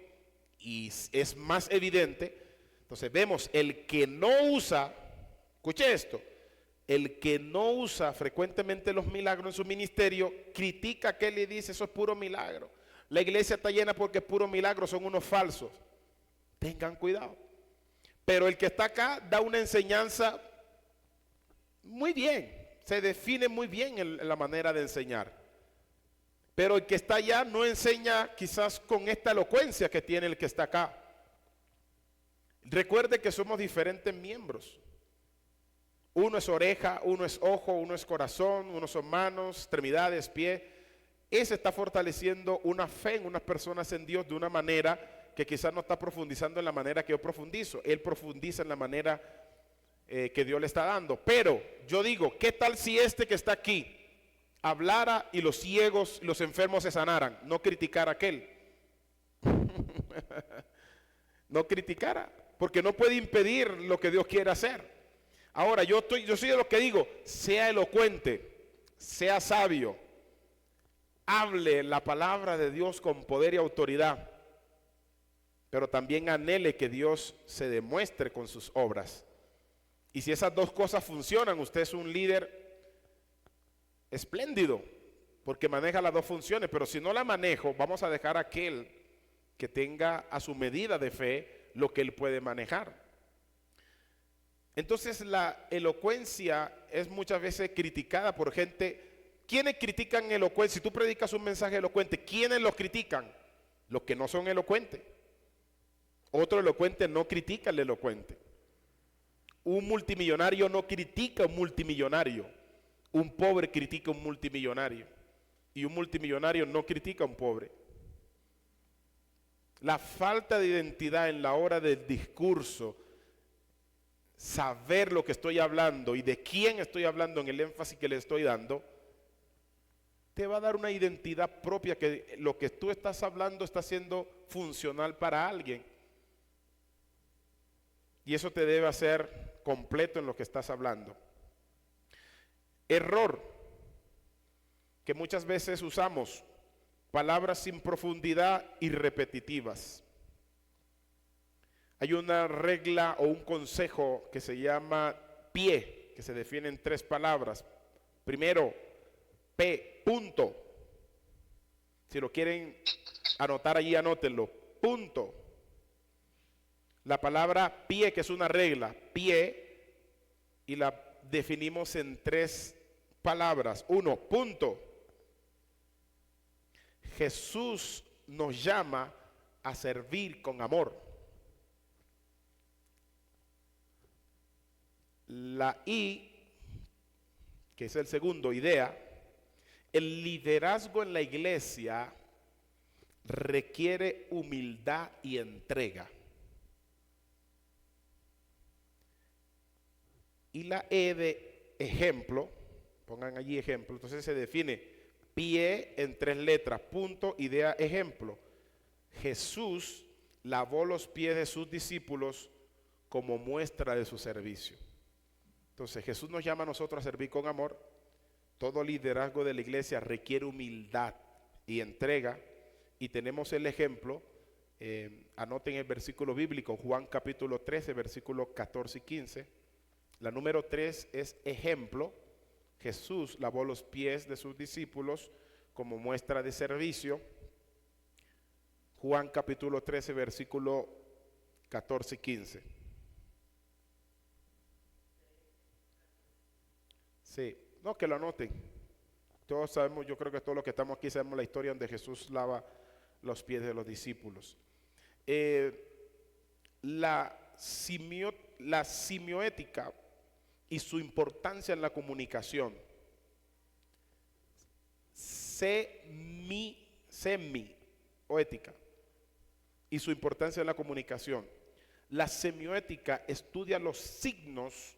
y es más evidente. Entonces vemos el que no usa, escuche esto, el que no usa frecuentemente los milagros en su ministerio, critica a aquel y dice, eso es puro milagro. La iglesia está llena porque es puro milagro, son unos falsos. Tengan cuidado. Pero el que está acá da una enseñanza muy bien, se define muy bien en la manera de enseñar. Pero el que está allá no enseña quizás con esta elocuencia que tiene el que está acá. Recuerde que somos diferentes miembros. Uno es oreja, uno es ojo, uno es corazón, uno son manos, extremidades, pie. Ese está fortaleciendo una fe en unas personas en Dios de una manera que quizás no está profundizando en la manera que yo profundizo. Él profundiza en la manera que Dios le está dando. Pero yo digo, ¿qué tal si este que está aquí hablara y los ciegos y los enfermos se sanaran? No criticara a aquel. No criticara, porque no puede impedir lo que Dios quiere hacer. Ahora, yo soy de los que digo, sea elocuente, sea sabio, hable la palabra de Dios con poder y autoridad, pero también anhele que Dios se demuestre con sus obras. Y si esas dos cosas funcionan, usted es un líder espléndido, porque maneja las dos funciones. Pero si no la manejo, vamos a dejar a aquel que tenga a su medida de fe lo que él puede manejar. Entonces la elocuencia es muchas veces criticada por gente. ¿Quiénes critican elocuencia? Si tú predicas un mensaje elocuente, ¿quiénes lo critican? Los que no son elocuentes. Otro elocuente no critica al elocuente. Un multimillonario no critica a un multimillonario. Un pobre critica a un multimillonario. Y un multimillonario no critica a un pobre. La falta de identidad en la hora del discurso, saber lo que estoy hablando y de quién estoy hablando en el énfasis que le estoy dando, te va a dar una identidad propia, que lo que tú estás hablando está siendo funcional para alguien. Y eso te debe hacer completo en lo que estás hablando. Error, que muchas veces usamos palabras sin profundidad y repetitivas. Hay una regla o un consejo que se llama PIE, que se define en 3 palabras. Primero, P, punto. Si lo quieren anotar allí, anótenlo. Punto. La palabra pie, que es una regla, pie, y la definimos en 3 palabras. 1, punto. Jesús nos llama a servir con amor. La I, que es el segundo, idea, el liderazgo en la iglesia requiere humildad y entrega. Y la E de ejemplo, pongan allí ejemplo, entonces se define pie en 3 letras, punto, idea, ejemplo. Jesús lavó los pies de sus discípulos como muestra de su servicio. Entonces Jesús nos llama a nosotros a servir con amor. Todo liderazgo de la iglesia requiere humildad y entrega. Y tenemos el ejemplo, anoten el versículo bíblico, Juan capítulo 13, versículos 14 y 15. La número 3 es ejemplo. Jesús lavó los pies de sus discípulos como muestra de servicio. Juan capítulo 13, versículo 14 y 15. Sí, no, que lo anoten. Todos sabemos, yo creo que todos los que estamos aquí sabemos la historia donde Jesús lava los pies de los discípulos. La simioética y su importancia en la comunicación. Semioética y su importancia en la comunicación. La semioética estudia los signos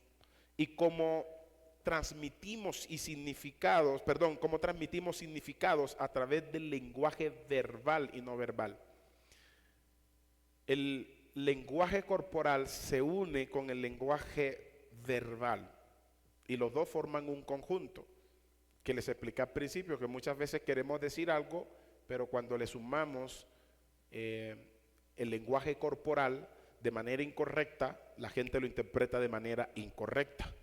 y cómo transmitimos significados a través del lenguaje verbal y no verbal. El lenguaje corporal se une con el lenguaje verbal y los dos forman un conjunto que les expliqué al principio, que muchas veces queremos decir algo, pero cuando le sumamos el lenguaje corporal de manera incorrecta, la gente lo interpreta de manera incorrecta.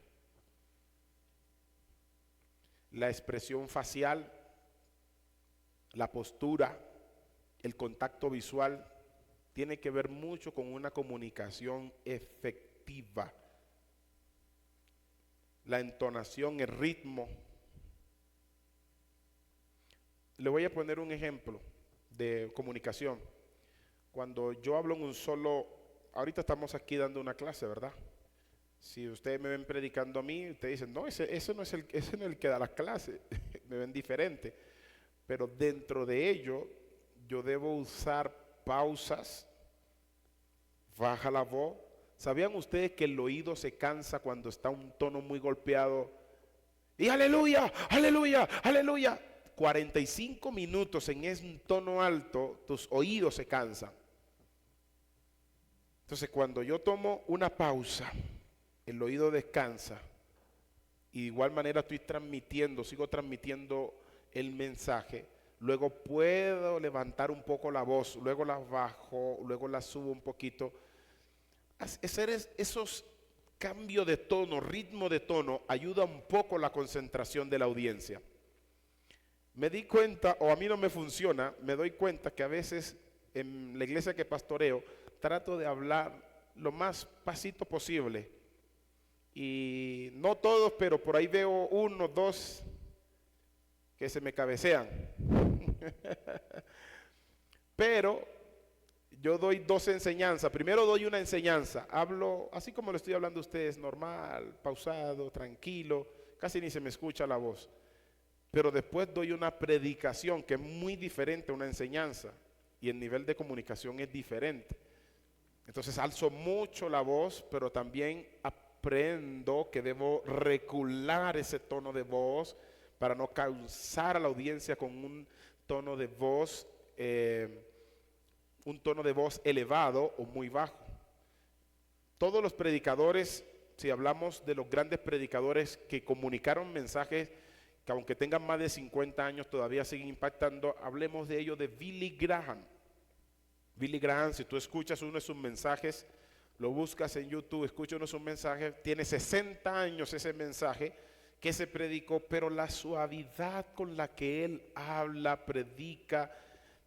La expresión facial, la postura, el contacto visual tiene que ver mucho con una comunicación efectiva. La entonación, el ritmo. Le voy a poner un ejemplo de comunicación. Cuando yo hablo en un solo, ahorita estamos aquí dando una clase, ¿verdad? Si ustedes me ven predicando a mí, ustedes dicen, no, ese no es el que da las clases, me ven diferente. Pero dentro de ello, yo debo usar pausas, baja la voz. ¿Sabían ustedes que el oído se cansa cuando está un tono muy golpeado? Y aleluya, aleluya, aleluya. 45 minutos en ese tono alto, tus oídos se cansan. Entonces, cuando yo tomo una pausa, el oído descansa. Y de igual manera sigo transmitiendo el mensaje. Luego puedo levantar un poco la voz, luego la bajo, luego la subo un poquito. Hacer esos cambios de tono, ritmo de tono, ayuda un poco la concentración de la audiencia. Me di cuenta, o a mí no me funciona, me doy cuenta que a veces en la iglesia que pastoreo, trato de hablar lo más pasito posible. Y no todos, pero por ahí veo 1, 2 que se me cabecean. Pero yo doy 2 enseñanzas. Primero doy una enseñanza, hablo así como lo estoy hablando a ustedes, normal, pausado, tranquilo, casi ni se me escucha la voz. Pero después doy una predicación que es muy diferente a una enseñanza y el nivel de comunicación es diferente. Entonces alzo mucho la voz, pero también aprendo que debo regular ese tono de voz para no causar a la audiencia con un tono de voz elevado o muy bajo. Todos los predicadores, si hablamos de los grandes predicadores que comunicaron mensajes que aunque tengan más de 50 años todavía siguen impactando, hablemos de ellos, de Billy Graham. Billy Graham, si tú escuchas uno de sus mensajes, lo buscas en YouTube, escuchas uno de sus mensajes, tiene 60 años ese mensaje que se predicó, pero la suavidad con la que él habla, predica,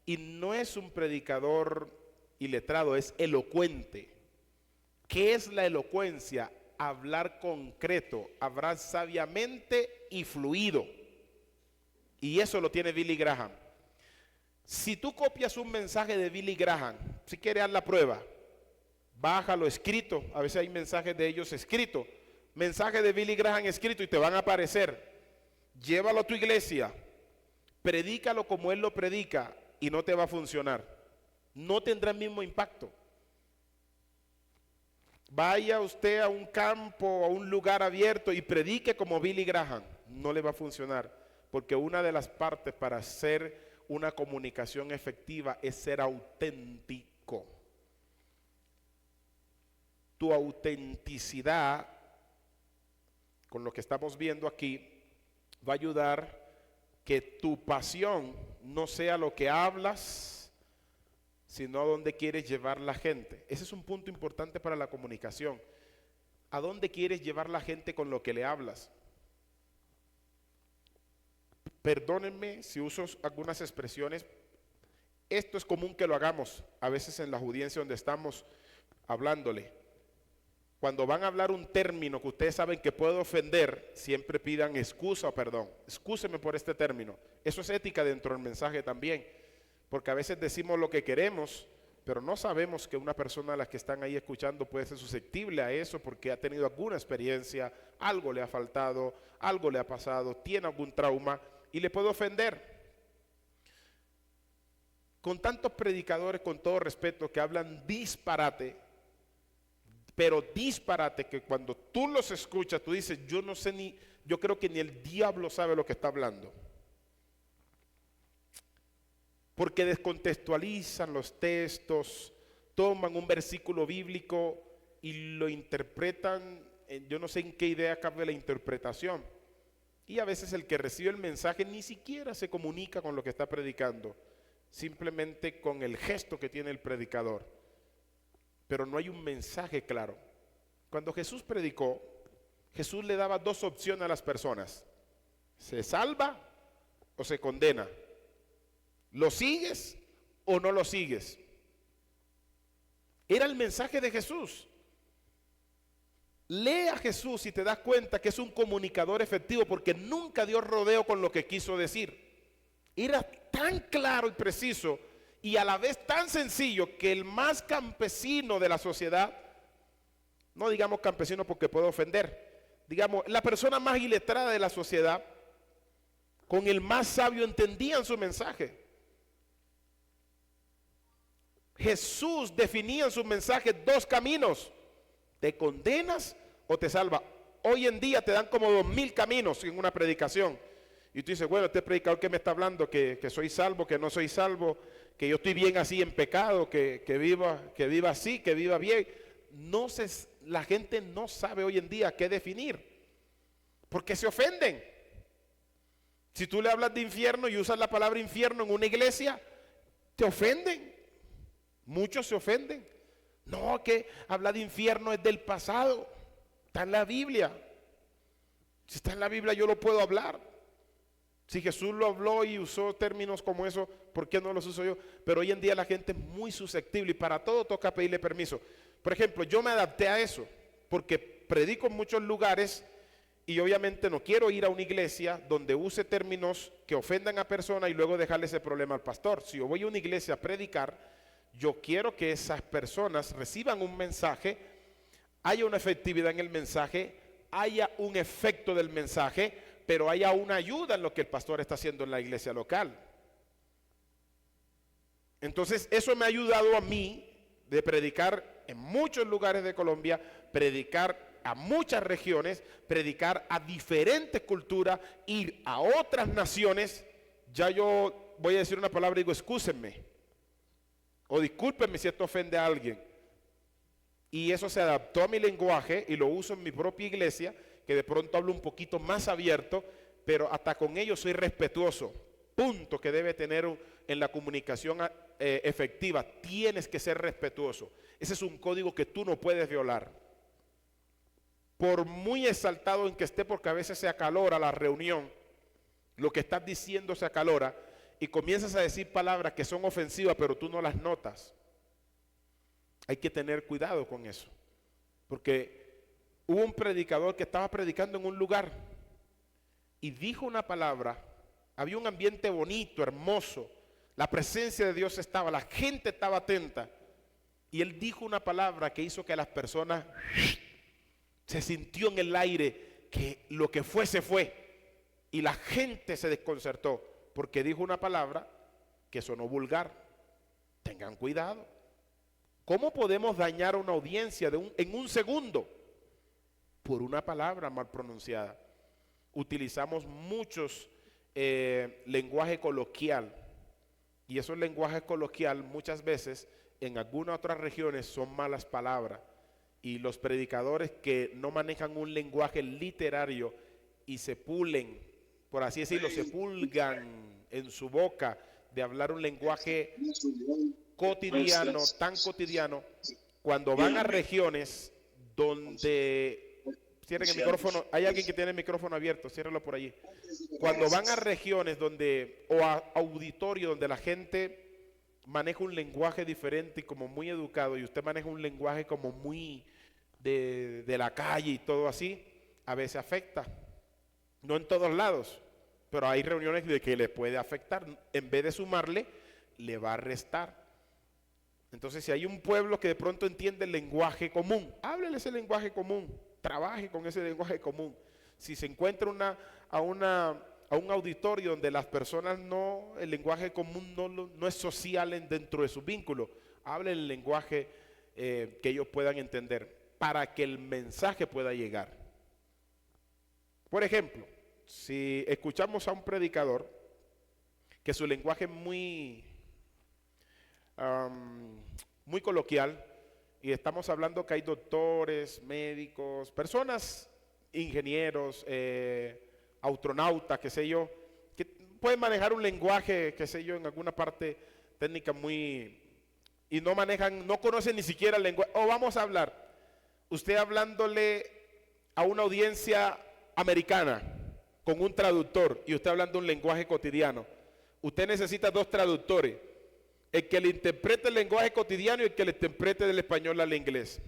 y no es un predicador iletrado, es elocuente. ¿Qué es la elocuencia? Hablar concreto, hablar sabiamente y fluido. Y eso lo tiene Billy Graham. Si tú copias un mensaje de Billy Graham, si quieres haz la prueba, bájalo escrito, a veces hay mensajes de ellos escritos, mensaje de Billy Graham escrito y te van a aparecer. Llévalo a tu iglesia, predícalo como él lo predica y no te va a funcionar. No tendrá el mismo impacto. Vaya usted a un campo, a un lugar abierto y predique como Billy Graham. No le va a funcionar, porque una de las partes para hacer una comunicación efectiva es ser auténtico. Tu autenticidad, con lo que estamos viendo aquí, va a ayudar que tu pasión no sea lo que hablas, sino a dónde quieres llevar la gente. Ese es un punto importante para la comunicación. ¿A dónde quieres llevar la gente con lo que le hablas? Perdónenme si uso algunas expresiones. Esto es común que lo hagamos a veces en la audiencia donde estamos hablándole. Cuando van a hablar un término que ustedes saben que puede ofender, siempre pidan excusa o perdón. Excúseme por este término. Eso es ética dentro del mensaje también. Porque a veces decimos lo que queremos, pero no sabemos que una persona a la que están ahí escuchando puede ser susceptible a eso porque ha tenido alguna experiencia, algo le ha faltado, algo le ha pasado, tiene algún trauma y le puede ofender. Con tantos predicadores, con todo respeto, que hablan disparate, pero disparate, que cuando tú los escuchas, tú dices, yo creo que ni el diablo sabe lo que está hablando. Porque descontextualizan los textos, toman un versículo bíblico y lo interpretan, yo no sé en qué idea cabe la interpretación. Y a veces el que recibe el mensaje ni siquiera se comunica con lo que está predicando, simplemente con el gesto que tiene el predicador. Pero no hay un mensaje claro. Cuando Jesús predicó, Jesús le daba dos opciones a las personas: se salva o se condena. ¿Lo sigues o no lo sigues? Era el mensaje de Jesús. Lee a Jesús y te das cuenta que es un comunicador efectivo, porque nunca dio rodeo con lo que quiso decir. Era tan claro y preciso y a la vez tan sencillo que el más campesino de la sociedad, no digamos campesino porque puede ofender, digamos la persona más iletrada de la sociedad, con el más sabio entendían su mensaje. Jesús definía en su mensaje dos caminos: te condenas o te salvas. Hoy en día te dan como 2000 caminos en una predicación. Y tú dices, bueno, este predicador que me está hablando, que soy salvo, que no soy salvo, que yo estoy bien así en pecado, que viva así, que viva bien. La gente no sabe hoy en día qué definir, porque se ofenden. Si tú le hablas de infierno y usas la palabra infierno en una iglesia, te ofenden. Muchos se ofenden. No, que hablar de infierno es del pasado. Está en la Biblia. Si está en la Biblia yo lo puedo hablar. Si Jesús lo habló y usó términos como eso, ¿por qué no los uso yo? Pero hoy en día la gente es muy susceptible y para todo toca pedirle permiso. Por ejemplo, yo me adapté a eso porque predico en muchos lugares y obviamente no quiero ir a una iglesia donde use términos que ofendan a personas y luego dejarle ese problema al pastor. Si yo voy a una iglesia a predicar, yo quiero que esas personas reciban un mensaje, haya una efectividad en el mensaje, haya un efecto del mensaje, pero haya una ayuda en lo que el pastor está haciendo en la iglesia local. Entonces eso me ha ayudado a mí de predicar en muchos lugares de Colombia, predicar a muchas regiones, predicar a diferentes culturas, ir a otras naciones. Ya yo voy a decir una palabra y digo, excúsenme o discúlpenme si esto ofende a alguien. Y eso se adaptó a mi lenguaje y lo uso en mi propia iglesia, que de pronto hablo un poquito más abierto, pero hasta con ellos soy respetuoso. Punto que debe tener en la comunicación efectiva. Tienes que ser respetuoso. Ese es un código que tú no puedes violar. Por muy exaltado en que esté, porque a veces se acalora la reunión, lo que estás diciendo se acalora y comienzas a decir palabras que son ofensivas, pero tú no las notas. Hay que tener cuidado con eso. Porque hubo un predicador que estaba predicando en un lugar y dijo una palabra, había un ambiente bonito, hermoso, la presencia de Dios estaba, la gente estaba atenta, y él dijo una palabra que hizo que las personas se sintió en el aire que lo que fue se fue, y la gente se desconcertó porque dijo una palabra que sonó vulgar. Tengan cuidado. ¿Cómo podemos dañar a una audiencia en un segundo? Por una palabra mal pronunciada. Utilizamos muchos lenguaje coloquial, y esos lenguajes coloquial muchas veces en algunas otras regiones son malas palabras, y los predicadores que no manejan un lenguaje literario y se pulen, por así decirlo, se pulgan en su boca de hablar un lenguaje cotidiano, tan cotidiano, cuando van a regiones donde... Cierren el micrófono, hay alguien que tiene el micrófono abierto, ciérralo por allí. Cuando van a regiones donde, o a auditorios donde la gente maneja un lenguaje diferente y como muy educado, y usted maneja un lenguaje como muy de la calle y todo así, a veces afecta. No en todos lados, pero hay reuniones de que le puede afectar. En vez de sumarle, le va a restar. Entonces, si hay un pueblo que de pronto entiende el lenguaje común, háblele ese lenguaje común, trabaje con ese lenguaje común. Si se encuentra a un auditorio donde las personas no, el lenguaje común no es social dentro de su vínculo, hable el lenguaje que ellos puedan entender para que el mensaje pueda llegar. Por ejemplo, si escuchamos a un predicador que su lenguaje es muy coloquial, y estamos hablando que hay doctores, médicos, personas, ingenieros, astronautas, qué sé yo, que pueden manejar un lenguaje, qué sé yo, en alguna parte técnica y no manejan, no conocen ni siquiera el lenguaje. O vamos a hablar, usted hablándole a una audiencia americana con un traductor y usted hablando un lenguaje cotidiano, usted necesita dos traductores. El que le interprete el lenguaje cotidiano y el que le interprete del español al inglés.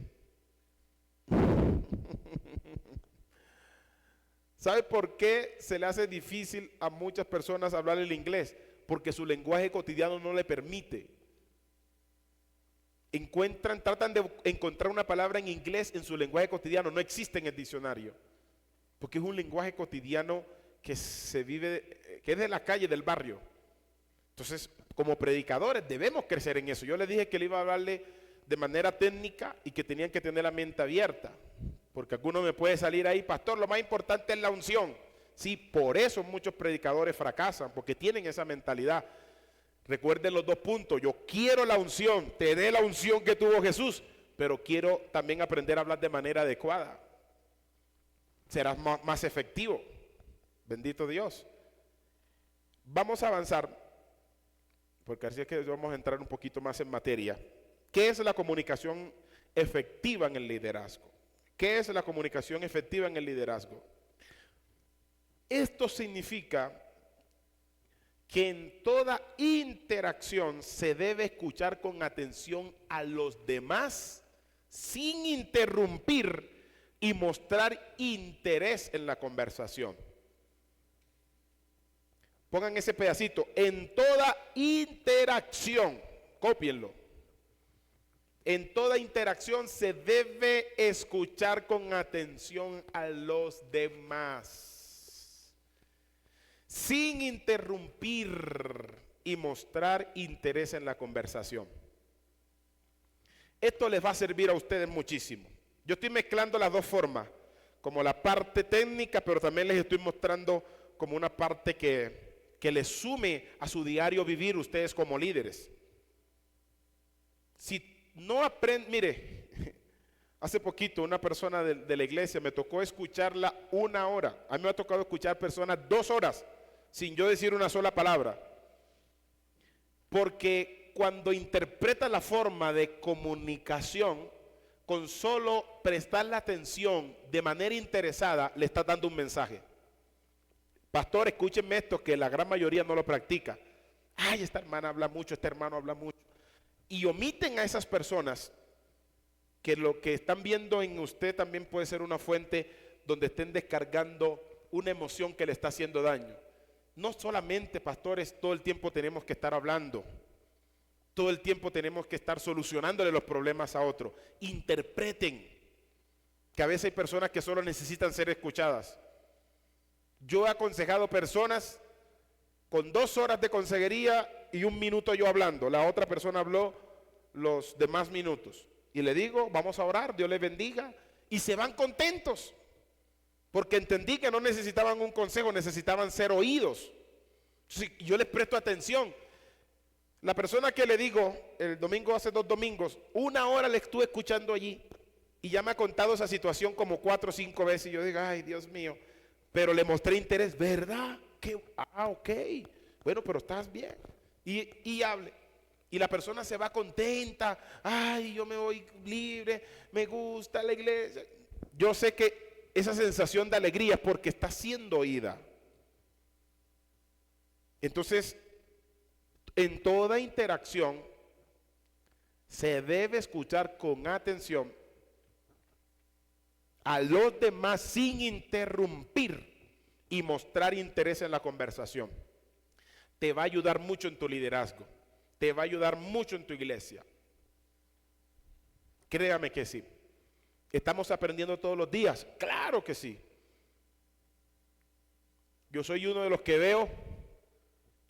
¿Sabe por qué se le hace difícil a muchas personas hablar el inglés? Porque su lenguaje cotidiano no le permite. Tratan de encontrar una palabra en inglés en su lenguaje cotidiano, no existe en el diccionario. Porque es un lenguaje cotidiano que se vive, que es de la calle, del barrio. Entonces, como predicadores debemos crecer en eso. Yo les dije que le iba a hablarle de manera técnica y que tenían que tener la mente abierta, porque alguno me puede salir ahí, pastor, lo más importante es la unción. Sí, por eso muchos predicadores fracasan, porque tienen esa mentalidad. Recuerden los dos puntos: yo quiero la unción, te dé la unción que tuvo Jesús, pero quiero también aprender a hablar de manera adecuada. Serás más efectivo. Bendito Dios. Vamos a avanzar, porque así es que vamos a entrar un poquito más en materia. ¿Qué es la comunicación efectiva en el liderazgo? ¿Qué es la comunicación efectiva en el liderazgo? Esto significa que en toda interacción se debe escuchar con atención a los demás sin interrumpir y mostrar interés en la conversación. Pongan ese pedacito: en toda interacción, cópienlo. En toda interacción se debe escuchar con atención a los demás, sin interrumpir y mostrar interés en la conversación. Esto les va a servir a ustedes muchísimo. Yo estoy mezclando las dos formas, como la parte técnica, pero también les estoy mostrando como una parte que les sume a su diario vivir ustedes como líderes. Si no aprende, mire, hace poquito una persona de la iglesia me tocó escucharla 1 hora. A mí me ha tocado escuchar personas 2 horas sin yo decir una sola palabra. Porque cuando interpreta la forma de comunicación, con solo prestarle atención de manera interesada, le está dando un mensaje. Pastor, escúchenme esto, que la gran mayoría no lo practica. Ay, esta hermana habla mucho, este hermano habla mucho. Y omiten a esas personas que lo que están viendo en usted también puede ser una fuente donde estén descargando una emoción que le está haciendo daño. No solamente, pastores, todo el tiempo tenemos que estar hablando, todo el tiempo tenemos que estar solucionándole los problemas a otro. Interpreten, que a veces hay personas que solo necesitan ser escuchadas. Yo he aconsejado personas con 2 horas de consejería y 1 minuto yo hablando. La otra persona habló los demás minutos. Y le digo, vamos a orar, Dios les bendiga. Y se van contentos. Porque entendí que no necesitaban un consejo, necesitaban ser oídos. Yo les presto atención. La persona que le digo, el domingo, hace 2 domingos, 1 hora le estuve escuchando allí. Y ya me ha contado esa situación como 4 o 5 veces. Y yo digo, ay, Dios mío. Pero le mostré interés, ¿verdad? Ok. Bueno, pero estás bien. Y hable. Y la persona se va contenta. Ay, yo me voy libre. Me gusta la iglesia. Yo sé que esa sensación de alegría es porque está siendo oída. Entonces, en toda interacción se debe escuchar con atención a los demás sin interrumpir y mostrar interés en la conversación. Te va a ayudar mucho en tu liderazgo, te va a ayudar mucho en tu iglesia. Créame que sí. ¿Estamos aprendiendo todos los días? Claro que sí. Yo soy uno de los que veo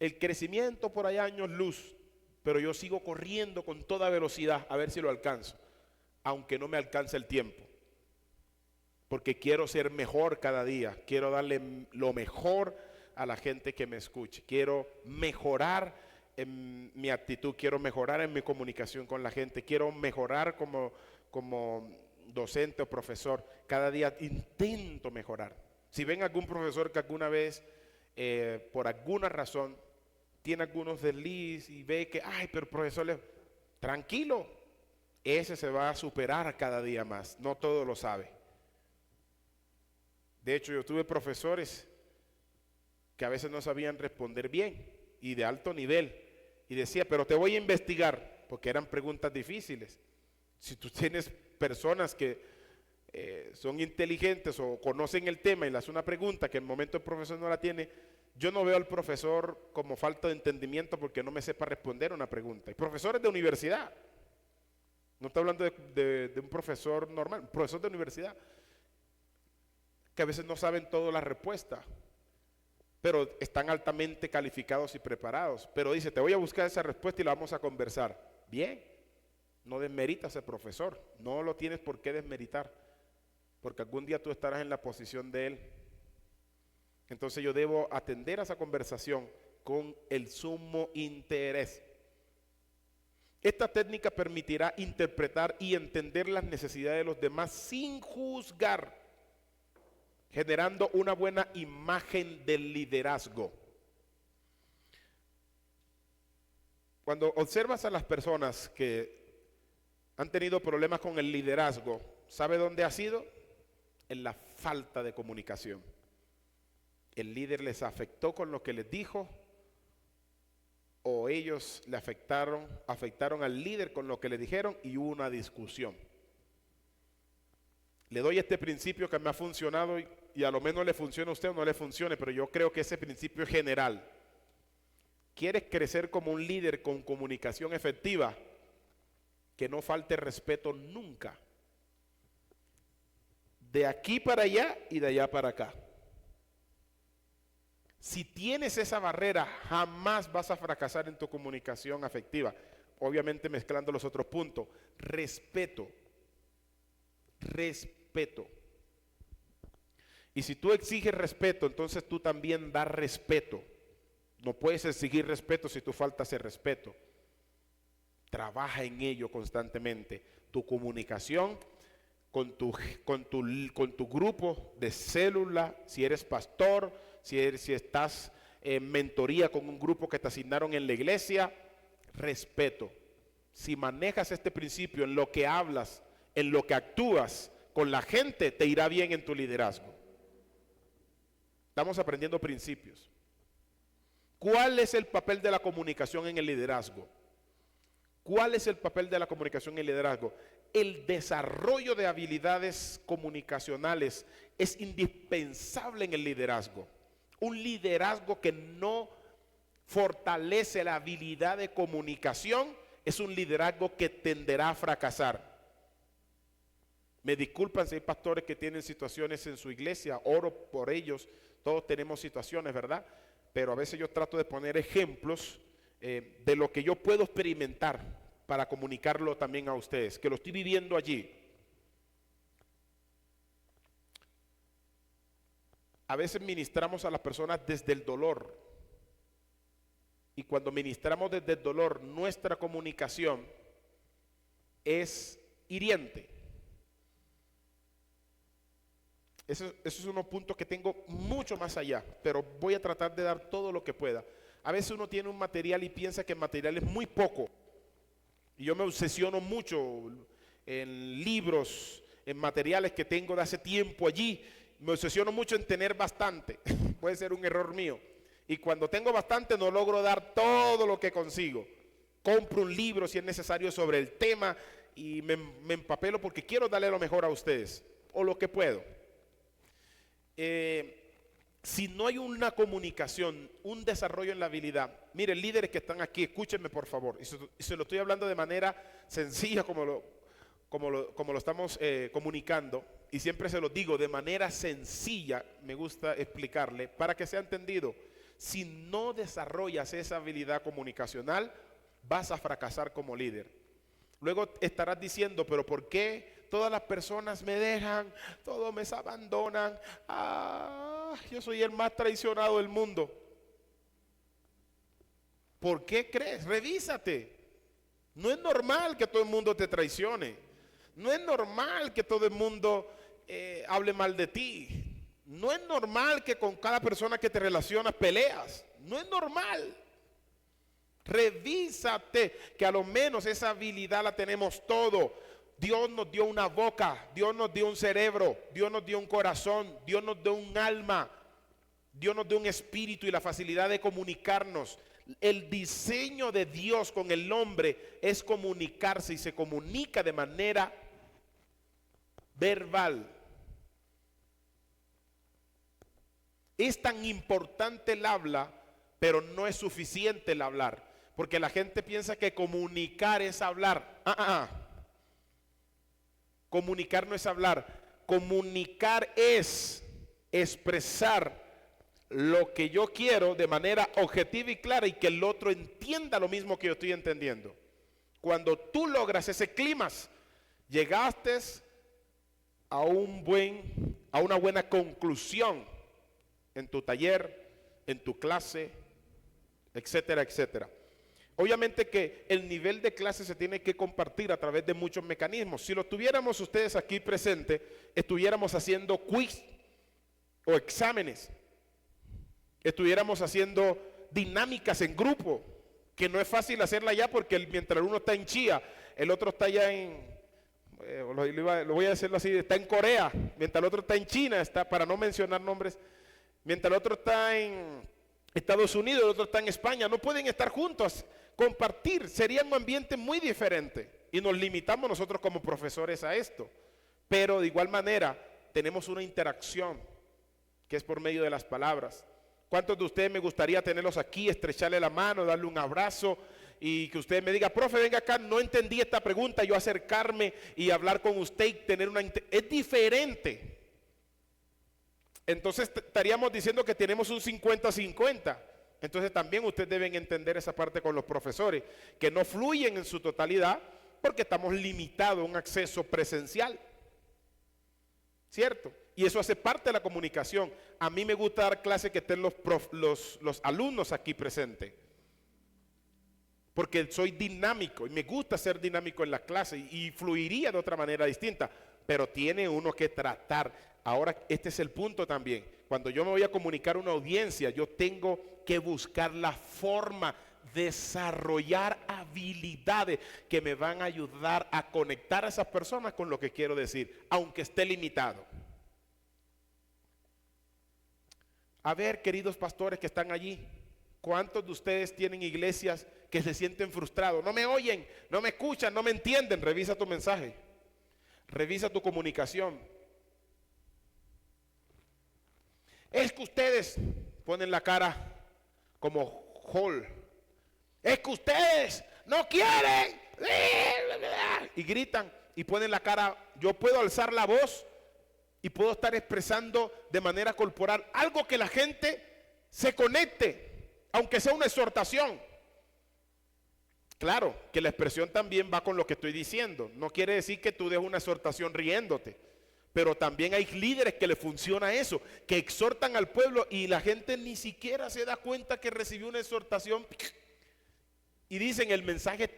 el crecimiento por allá años luz, pero yo sigo corriendo con toda velocidad a ver si lo alcanzo, aunque no me alcance el tiempo. Porque quiero ser mejor cada día, quiero darle lo mejor a la gente que me escuche, quiero mejorar en mi actitud, quiero mejorar en mi comunicación con la gente, quiero mejorar como docente o profesor. Cada día intento mejorar. Si ven algún profesor que alguna vez, por alguna razón, tiene algunos desliz y ve que, ay, pero profesor, tranquilo, ese se va a superar cada día más, no todo lo sabe. De hecho, yo tuve profesores que a veces no sabían responder bien y de alto nivel. Y decía, pero te voy a investigar, porque eran preguntas difíciles. Si tú tienes personas que son inteligentes o conocen el tema y le haces una pregunta que en el momento el profesor no la tiene, yo no veo al profesor como falta de entendimiento porque no me sepa responder una pregunta. Y profesores de universidad, no estoy hablando de un profesor normal, un profesor de universidad, que a veces no saben toda la respuesta, pero están altamente calificados y preparados. Pero dice, te voy a buscar esa respuesta y la vamos a conversar. Bien, no desmeritas a ese profesor, no lo tienes por qué desmeritar, porque algún día tú estarás en la posición de él. Entonces yo debo atender a esa conversación con el sumo interés. Esta técnica permitirá interpretar y entender las necesidades de los demás sin juzgar, generando una buena imagen del liderazgo. Cuando observas a las personas que han tenido problemas con el liderazgo, ¿sabe dónde ha sido? En la falta de comunicación. El líder les afectó con lo que les dijo, o ellos le afectaron al líder con lo que le dijeron y hubo una discusión. Le doy este principio que me ha funcionado y a lo menos le funciona a usted o no le funcione, pero yo creo que ese principio es general. ¿Quieres crecer como un líder con comunicación efectiva? Que no falte respeto nunca. De aquí para allá y de allá para acá. Si tienes esa barrera, jamás vas a fracasar en tu comunicación afectiva. Obviamente mezclando los otros puntos. Respeto. Y si tú exiges respeto, entonces tú también das respeto. No puedes exigir respeto si tú faltas el respeto. Trabaja en ello constantemente. Tu comunicación con tu grupo de célula, si eres pastor, si estás en mentoría con un grupo que te asignaron en la iglesia, respeto. Si manejas este principio en lo que hablas, en lo que actúas con la gente, te irá bien en tu liderazgo. Estamos aprendiendo principios. ¿Cuál es el papel de la comunicación en el liderazgo? ¿Cuál es el papel de la comunicación en el liderazgo? el desarrollo de habilidades comunicacionales es indispensable en el liderazgo. Un liderazgo que no fortalece la habilidad de comunicación es un liderazgo que tenderá a fracasar. Me disculpan si hay pastores que tienen situaciones en su iglesia, oro por ellos, todos tenemos situaciones, ¿verdad? Pero a veces yo trato de poner ejemplos de lo que yo puedo experimentar para comunicarlo también a ustedes, que lo estoy viviendo allí. A veces ministramos a las personas desde el dolor, y cuando ministramos desde el dolor, nuestra comunicación es hiriente. Eso es unos puntos que tengo mucho más allá, pero voy a tratar de dar todo lo que pueda. A veces uno tiene un material y piensa que el material es muy poco. Y yo me obsesiono mucho en libros, en materiales que tengo de hace tiempo allí. Me obsesiono mucho en tener bastante. Puede ser un error mío. Y cuando tengo bastante no logro dar todo lo que consigo. Compro un libro si es necesario sobre el tema y me empapelo porque quiero darle lo mejor a ustedes, o lo que puedo. Si no hay una comunicación, un desarrollo en la habilidad, miren, líderes que están aquí, escúchenme por favor, y se lo estoy hablando de manera sencilla como lo estamos comunicando, y siempre se lo digo de manera sencilla, me gusta explicarle, para que sea entendido. Si no desarrollas esa habilidad comunicacional, vas a fracasar como líder. Luego estarás diciendo, pero ¿por qué todas las personas me dejan? Todos me abandonan. Yo soy el más traicionado del mundo. ¿Por qué crees? Revísate. No es normal que todo el mundo te traicione. No es normal que todo el mundo hable mal de ti. No es normal que con cada persona que te relacionas peleas. No es normal. Revísate, que a lo menos esa habilidad la tenemos todo. Dios nos dio una boca, Dios nos dio un cerebro, Dios nos dio un corazón, Dios nos dio un alma, Dios nos dio un espíritu y la facilidad de comunicarnos. El diseño de Dios con el hombre es comunicarse, y se comunica de manera verbal. Es tan importante el habla, pero no es suficiente el hablar, porque la gente piensa que comunicar es hablar. Comunicar no es hablar. Comunicar es expresar lo que yo quiero de manera objetiva y clara, y que el otro entienda lo mismo que yo estoy entendiendo. Cuando tú logras ese clímax, llegaste a una buena conclusión en tu taller, en tu clase, etcétera, etcétera. Obviamente que el nivel de clase se tiene que compartir a través de muchos mecanismos. Si lo tuviéramos ustedes aquí presentes, estuviéramos haciendo quiz o exámenes, estuviéramos haciendo dinámicas en grupo, que no es fácil hacerla ya, porque mientras uno está en Chía, el otro está allá lo voy a decirlo así, está en Corea, mientras el otro está en China, está, para no mencionar nombres, mientras el otro está en Estados Unidos, el otro está en España. No pueden estar juntos, compartir, sería un ambiente muy diferente, y nos limitamos nosotros como profesores a esto. Pero de igual manera tenemos una interacción que es por medio de las palabras. ¿Cuántos de ustedes me gustaría tenerlos aquí, estrecharle la mano, darle un abrazo, y que usted me diga, profe, venga acá, no entendí esta pregunta, yo acercarme y hablar con usted y tener es diferente? Entonces estaríamos diciendo que tenemos un 50-50. Entonces también ustedes deben entender esa parte con los profesores, que no fluyen en su totalidad porque estamos limitados a un acceso presencial, ¿cierto? Y eso hace parte de la comunicación. A mí me gusta dar clase que estén los alumnos aquí presentes, porque soy dinámico y me gusta ser dinámico en la clase, y fluiría de otra manera distinta, pero tiene uno que tratar. Ahora, este es el punto también. Cuando yo me voy a comunicar a una audiencia, yo tengo que buscar la forma, desarrollar habilidades que me van a ayudar a conectar a esas personas con lo que quiero decir, aunque esté limitado. A ver, queridos pastores que están allí, ¿cuántos de ustedes tienen iglesias que se sienten frustrados? No me oyen, no me escuchan, no me entienden. Revisa tu mensaje. Revisa tu comunicación. Es que ustedes ponen la cara como Hall. Es que ustedes no quieren. Y gritan y ponen la cara. Yo puedo alzar la voz y puedo estar expresando de manera corporal algo que la gente se conecte, aunque sea una exhortación. Claro, que la expresión también va con lo que estoy diciendo. No quiere decir que tú des una exhortación riéndote, pero también hay líderes que le funciona eso, que exhortan al pueblo y la gente ni siquiera se da cuenta que recibió una exhortación y dicen el mensaje es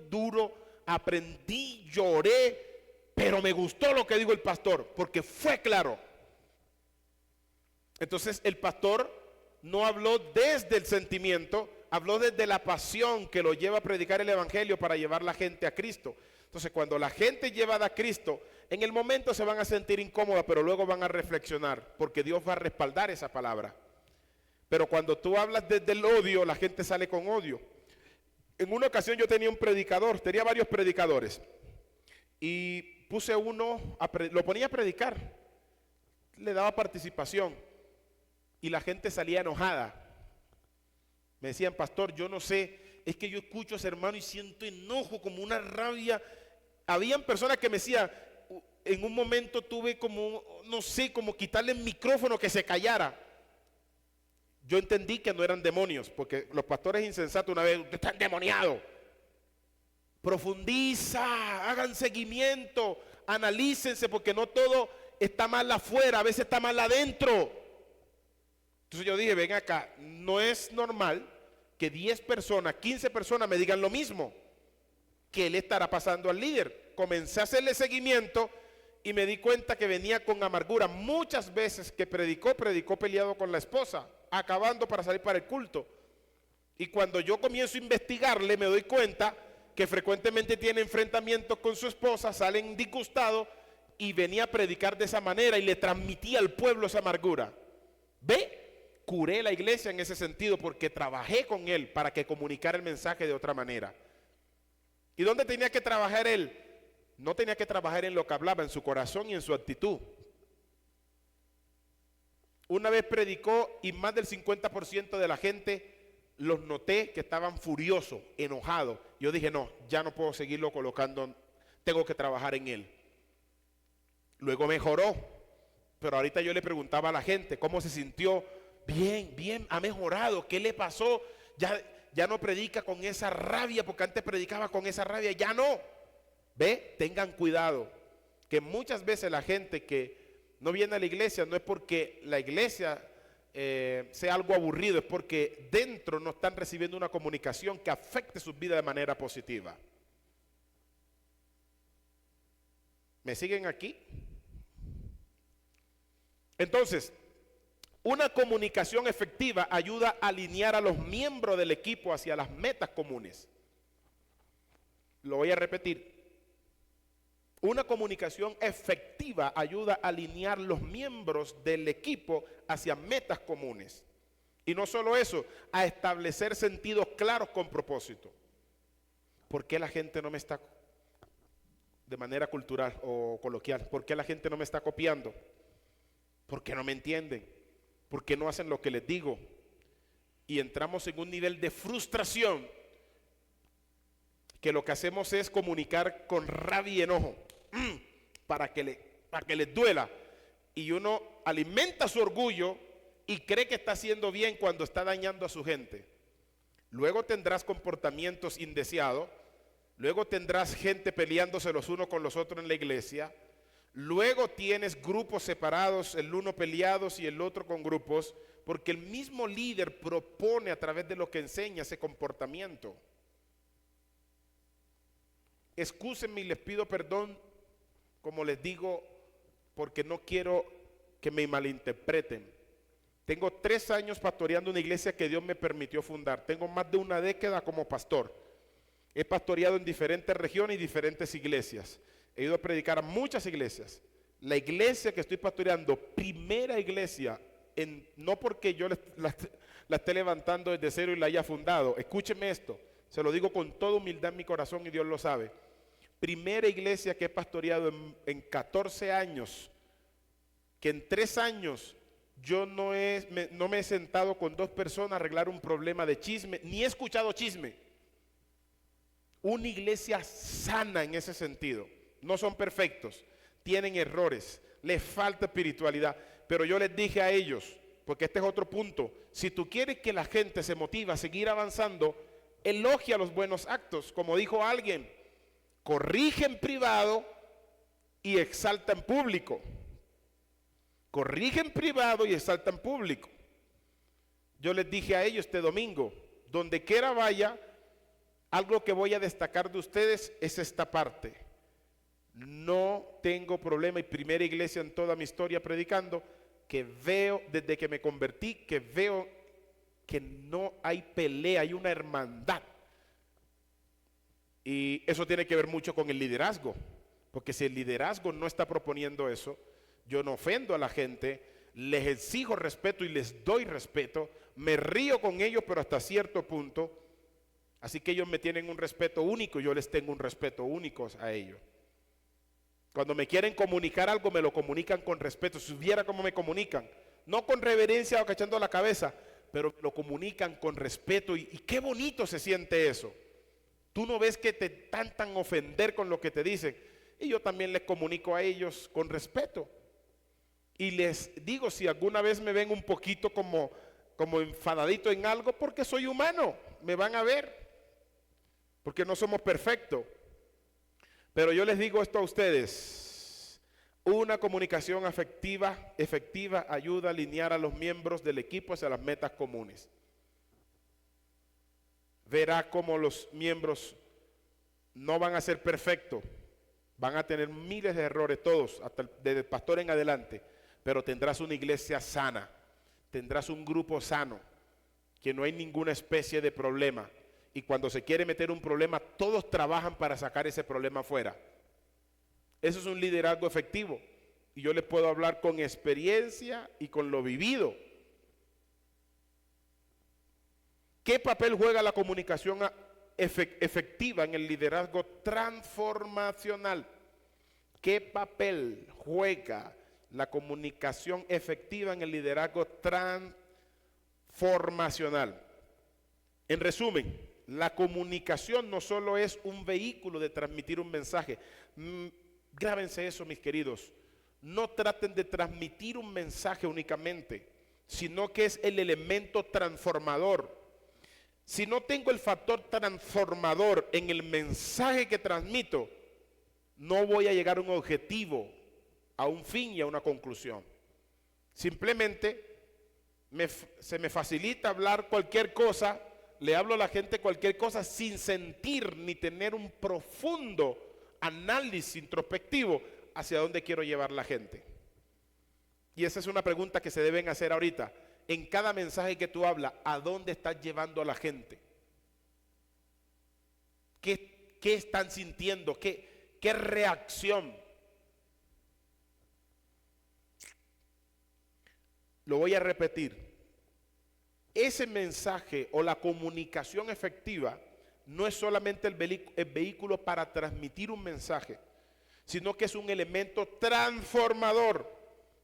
duro, aprendí, lloré, pero me gustó lo que dijo el pastor, porque fue claro. Entonces el pastor no habló desde el sentimiento, habló desde la pasión que lo lleva a predicar el evangelio para llevar la gente a Cristo. Entonces cuando la gente llevada a Cristo, en el momento se van a sentir incómoda, pero luego van a reflexionar, porque Dios va a respaldar esa palabra. Pero cuando tú hablas desde el odio, la gente sale con odio. En una ocasión yo tenía un predicador, tenía varios predicadores, y puse uno, lo ponía a predicar, le daba participación, y la gente salía enojada. Me decían, pastor, yo no sé, es que yo escucho a ese hermano y siento enojo, como una rabia. Habían personas que me decían, en un momento tuve como, no sé, como quitarle el micrófono que se callara. Yo entendí que no eran demonios, porque los pastores insensatos una vez, usted está endemoniado. Profundiza, hagan seguimiento, analícense, porque no todo está mal afuera, a veces está mal adentro. Entonces yo dije, ven acá, no es normal que 10 personas, 15 personas me digan lo mismo. ¿Qué le estará pasando al líder? Comencé a hacerle seguimiento y me di cuenta que venía con amargura. Muchas veces que predicó peleado con la esposa, acabando para salir para el culto. Y cuando yo comienzo a investigarle, me doy cuenta que frecuentemente tiene enfrentamientos con su esposa, salen disgustados y venía a predicar de esa manera y le transmitía al pueblo esa amargura. ¿Ve? Curé la iglesia en ese sentido porque trabajé con él para que comunicara el mensaje de otra manera. ¿Y dónde tenía que trabajar él? No tenía que trabajar en lo que hablaba, en su corazón y en su actitud. Una vez predicó y más del 50% de la gente los noté que estaban furiosos, enojados. Yo dije, no, ya no puedo seguirlo colocando, tengo que trabajar en él. Luego mejoró, pero ahorita yo le preguntaba a la gente cómo se sintió. Bien, ha mejorado. ¿Qué le pasó? Ya no predica con esa rabia, porque antes predicaba con esa rabia, ya no. Ve, tengan cuidado, que muchas veces la gente que no viene a la iglesia no es porque la iglesia sea algo aburrido, es porque dentro no están recibiendo una comunicación que afecte sus vidas de manera positiva. ¿Me siguen aquí? Entonces, una comunicación efectiva ayuda a alinear a los miembros del equipo hacia las metas comunes. Lo voy a repetir. Una comunicación efectiva ayuda a alinear los miembros del equipo hacia metas comunes. Y no solo eso, a establecer sentidos claros con propósito. ¿Por qué la gente no me está, de manera cultural o coloquial, por qué la gente no me está copiando? ¿Por qué no me entienden? ¿Por qué no hacen lo que les digo? Y entramos en un nivel de frustración que lo que hacemos es comunicar con rabia y enojo para que les duela. Y uno alimenta su orgullo y cree que está haciendo bien cuando está dañando a su gente. Luego tendrás comportamientos indeseados, luego tendrás gente peleándose los unos con los otros en la iglesia. Luego tienes grupos separados, el uno peleados y el otro con grupos, porque el mismo líder propone a través de lo que enseña ese comportamiento. Excúsenme y les pido perdón, como les digo, porque no quiero que me malinterpreten. Tengo 3 años pastoreando una iglesia que Dios me permitió fundar. Tengo más de una década como pastor. He pastoreado en diferentes regiones y diferentes iglesias. He ido a predicar a muchas iglesias. La iglesia que estoy pastoreando, primera iglesia, no porque yo la esté levantando desde cero y la haya fundado. Escúcheme esto, se lo digo con toda humildad en mi corazón y Dios lo sabe. primera iglesia que he pastoreado en 14 años, que en 3 años yo no me he sentado con 2 personas a arreglar un problema de chisme, ni he escuchado chisme. Una iglesia sana en ese sentido. No son perfectos, tienen errores, les falta espiritualidad, pero yo les dije a ellos, porque este es otro punto, si tú quieres que la gente se motive a seguir avanzando, elogia los buenos actos, como dijo alguien, corrige en privado y exalta en público. Corrige en privado y exalta en público. Yo les dije a ellos este domingo, donde quiera vaya, algo que voy a destacar de ustedes es esta parte. No tengo problema, y primera iglesia en toda mi historia predicando, que veo desde que me convertí, que veo que no hay pelea, hay una hermandad. Y eso tiene que ver mucho con el liderazgo, porque si el liderazgo no está proponiendo eso, yo no ofendo a la gente, les exijo respeto y les doy respeto, me río con ellos, pero hasta cierto punto. Así que ellos me tienen un respeto único, yo les tengo un respeto único a ellos. Cuando me quieren comunicar algo, me lo comunican con respeto. Si viera cómo me comunican, no con reverencia o cachando la cabeza, pero lo comunican con respeto. Y qué bonito se siente eso. Tú no ves que te tantan ofender con lo que te dicen. Y yo también les comunico a ellos con respeto. Y les digo, si alguna vez me ven un poquito como enfadadito en algo, porque soy humano, me van a ver. Porque no somos perfectos. Pero yo les digo esto a ustedes, una comunicación efectiva ayuda a alinear a los miembros del equipo hacia las metas comunes. Verá cómo los miembros no van a ser perfectos, van a tener miles de errores todos, hasta desde el pastor en adelante, pero tendrás una iglesia sana, tendrás un grupo sano, que no hay ninguna especie de problema. Y cuando se quiere meter un problema, todos trabajan para sacar ese problema afuera. Eso es un liderazgo efectivo. Y yo les puedo hablar con experiencia y con lo vivido. ¿Qué papel juega la comunicación efectiva en el liderazgo transformacional? ¿Qué papel juega la comunicación efectiva en el liderazgo transformacional? En resumen, la comunicación no solo es un vehículo de transmitir un mensaje. Grábense eso, mis queridos. No traten de transmitir un mensaje únicamente, sino que es el elemento transformador. Si no tengo el factor transformador en el mensaje que transmito, no voy a llegar a un objetivo, a un fin y a una conclusión. Simplemente se me facilita hablar cualquier cosa. Le hablo a la gente cualquier cosa sin sentir ni tener un profundo análisis introspectivo hacia dónde quiero llevar la gente. Y esa es una pregunta que se deben hacer ahorita. En cada mensaje que tú hablas, ¿a dónde estás llevando a la gente? ¿Qué están sintiendo? ¿Qué reacción? Lo voy a repetir. Ese mensaje o la comunicación efectiva no es solamente el vehículo para transmitir un mensaje, sino que es un elemento transformador.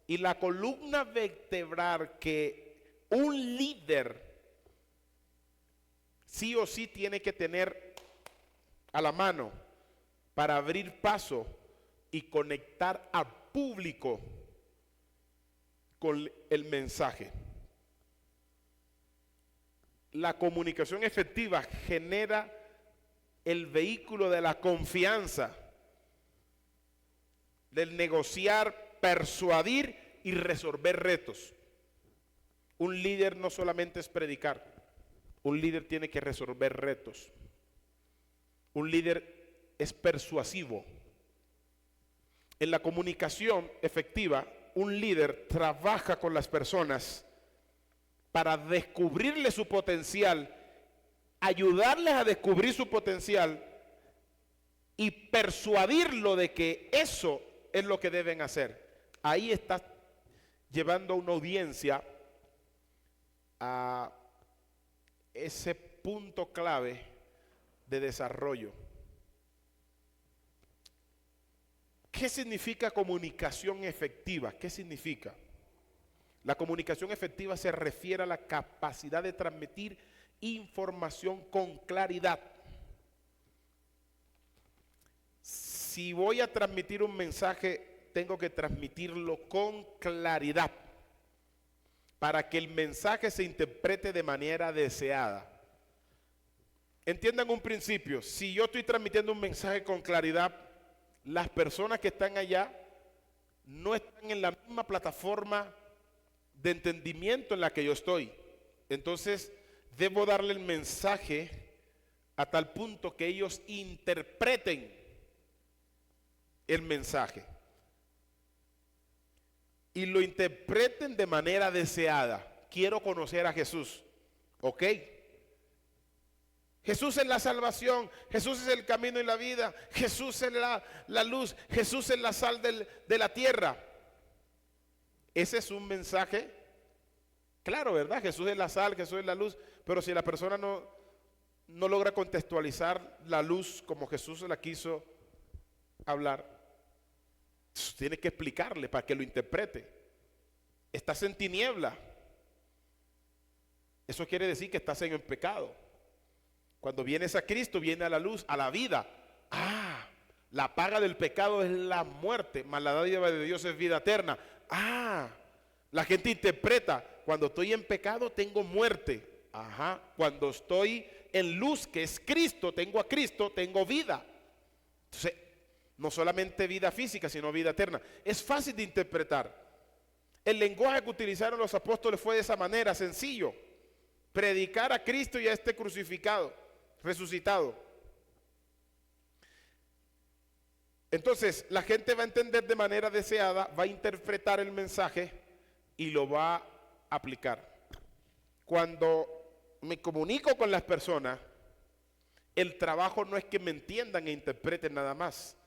Y la columna vertebral que un líder sí o sí tiene que tener a la mano para abrir paso y conectar al público con el mensaje. La comunicación efectiva genera el vehículo de la confianza, del negociar, persuadir y resolver retos. Un líder no solamente es predicar, un líder tiene que resolver retos. Un líder es persuasivo. En la comunicación efectiva, un líder trabaja con las personas para descubrirle su potencial, ayudarles a descubrir su potencial y persuadirlo de que eso es lo que deben hacer. Ahí estás llevando a una audiencia a ese punto clave de desarrollo. ¿Qué significa comunicación efectiva? ¿Qué significa? La comunicación efectiva se refiere a la capacidad de transmitir información con claridad. Si voy a transmitir un mensaje, tengo que transmitirlo con claridad para que el mensaje se interprete de manera deseada. Entiendan un principio: si yo estoy transmitiendo un mensaje con claridad, las personas que están allá no están en la misma plataforma de entendimiento en la que yo estoy. Entonces, debo darle el mensaje a tal punto que ellos interpreten el mensaje y lo interpreten de manera deseada. Quiero conocer a Jesús, ¿ok? Jesús es la salvación, Jesús es el camino y la vida, Jesús es la luz, Jesús es la sal de la tierra. Ese es un mensaje claro, ¿verdad? Jesús es la sal, Jesús es la luz, pero si la persona no logra contextualizar la luz como Jesús la quiso hablar, tiene que explicarle para que lo interprete. Estás en tiniebla, eso quiere decir que estás en el pecado. Cuando vienes a Cristo, viene a la luz, a la vida. La paga del pecado es la muerte, mas la dádiva de Dios es vida eterna. La gente interpreta: cuando estoy en pecado tengo muerte. Cuando estoy en luz, que es Cristo, tengo a Cristo, tengo vida. Entonces, no solamente vida física, sino vida eterna. Es fácil de interpretar. El lenguaje que utilizaron los apóstoles fue de esa manera, sencillo: predicar a Cristo y a este crucificado, resucitado. Entonces, la gente va a entender de manera deseada, va a interpretar el mensaje y lo va a aplicar. Cuando me comunico con las personas, el trabajo no es que me entiendan e interpreten nada más.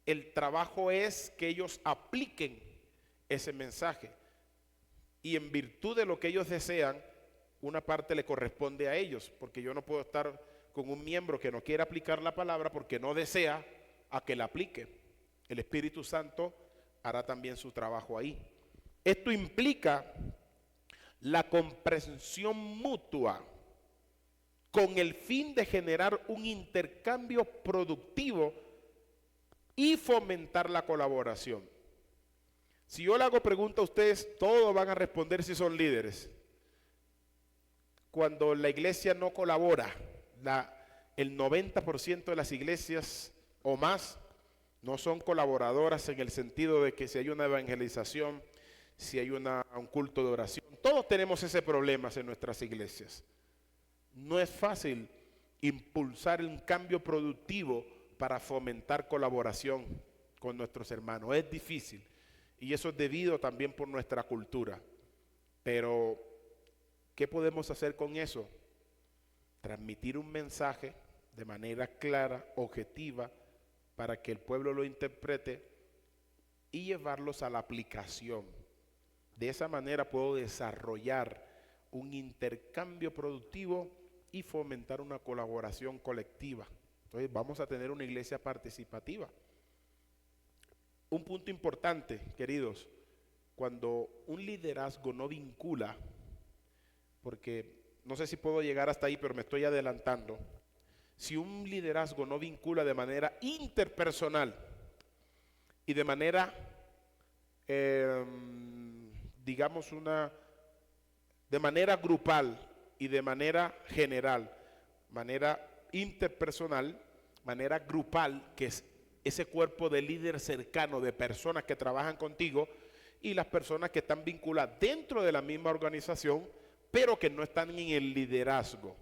El trabajo es que ellos apliquen ese mensaje. Y en virtud de lo que ellos desean, una parte le corresponde a ellos, porque yo no puedo estar con un miembro que no quiere aplicar la palabra porque no desea a que la aplique. El Espíritu Santo hará también su trabajo ahí. Esto implica la comprensión mutua con el fin de generar un intercambio productivo y fomentar la colaboración. Si yo le hago pregunta a ustedes, todos van a responder si son líderes. Cuando la iglesia no colabora, el 90% de las iglesias o más no son colaboradoras, en el sentido de que si hay una evangelización, si hay un culto de oración, todos tenemos ese problema en nuestras iglesias. No es fácil impulsar un cambio productivo para fomentar colaboración con nuestros hermanos, es difícil, y eso es debido también por nuestra cultura. Pero ¿qué podemos hacer con eso? Transmitir un mensaje de manera clara, objetiva, para que el pueblo lo interprete y llevarlos a la aplicación. De esa manera puedo desarrollar un intercambio productivo y fomentar una colaboración colectiva. Entonces vamos a tener una iglesia participativa. Un punto importante, queridos, cuando un liderazgo no vincula, porque no sé si puedo llegar hasta ahí, pero me estoy adelantando. Si un liderazgo no vincula de manera interpersonal y de manera, digamos, de manera grupal y de manera general, manera interpersonal, manera grupal, que es ese cuerpo de líder cercano, de personas que trabajan contigo, y las personas que están vinculadas dentro de la misma organización, pero que no están en el liderazgo.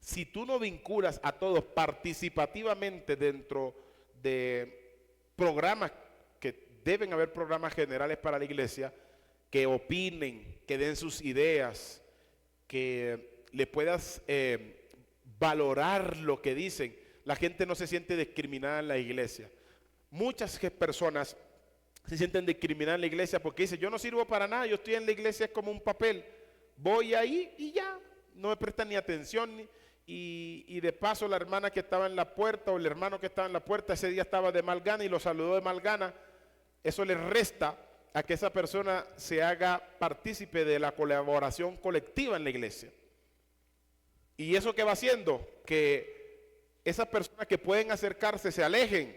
Si tú no vinculas a todos participativamente dentro de programas, que deben haber programas generales para la iglesia, que opinen, que den sus ideas, que le puedas valorar lo que dicen, la gente no se siente discriminada en la iglesia. Muchas personas se sienten discriminadas en la iglesia porque dicen: yo no sirvo para nada, yo estoy en la iglesia como un papel, voy ahí y ya, no me prestan ni atención, y de paso la hermana que estaba en la puerta o el hermano que estaba en la puerta ese día estaba de mal gana y lo saludó de mal gana, eso le resta a que esa persona se haga partícipe de la colaboración colectiva en la iglesia. ¿Y eso qué va haciendo? Que esas personas que pueden acercarse se alejen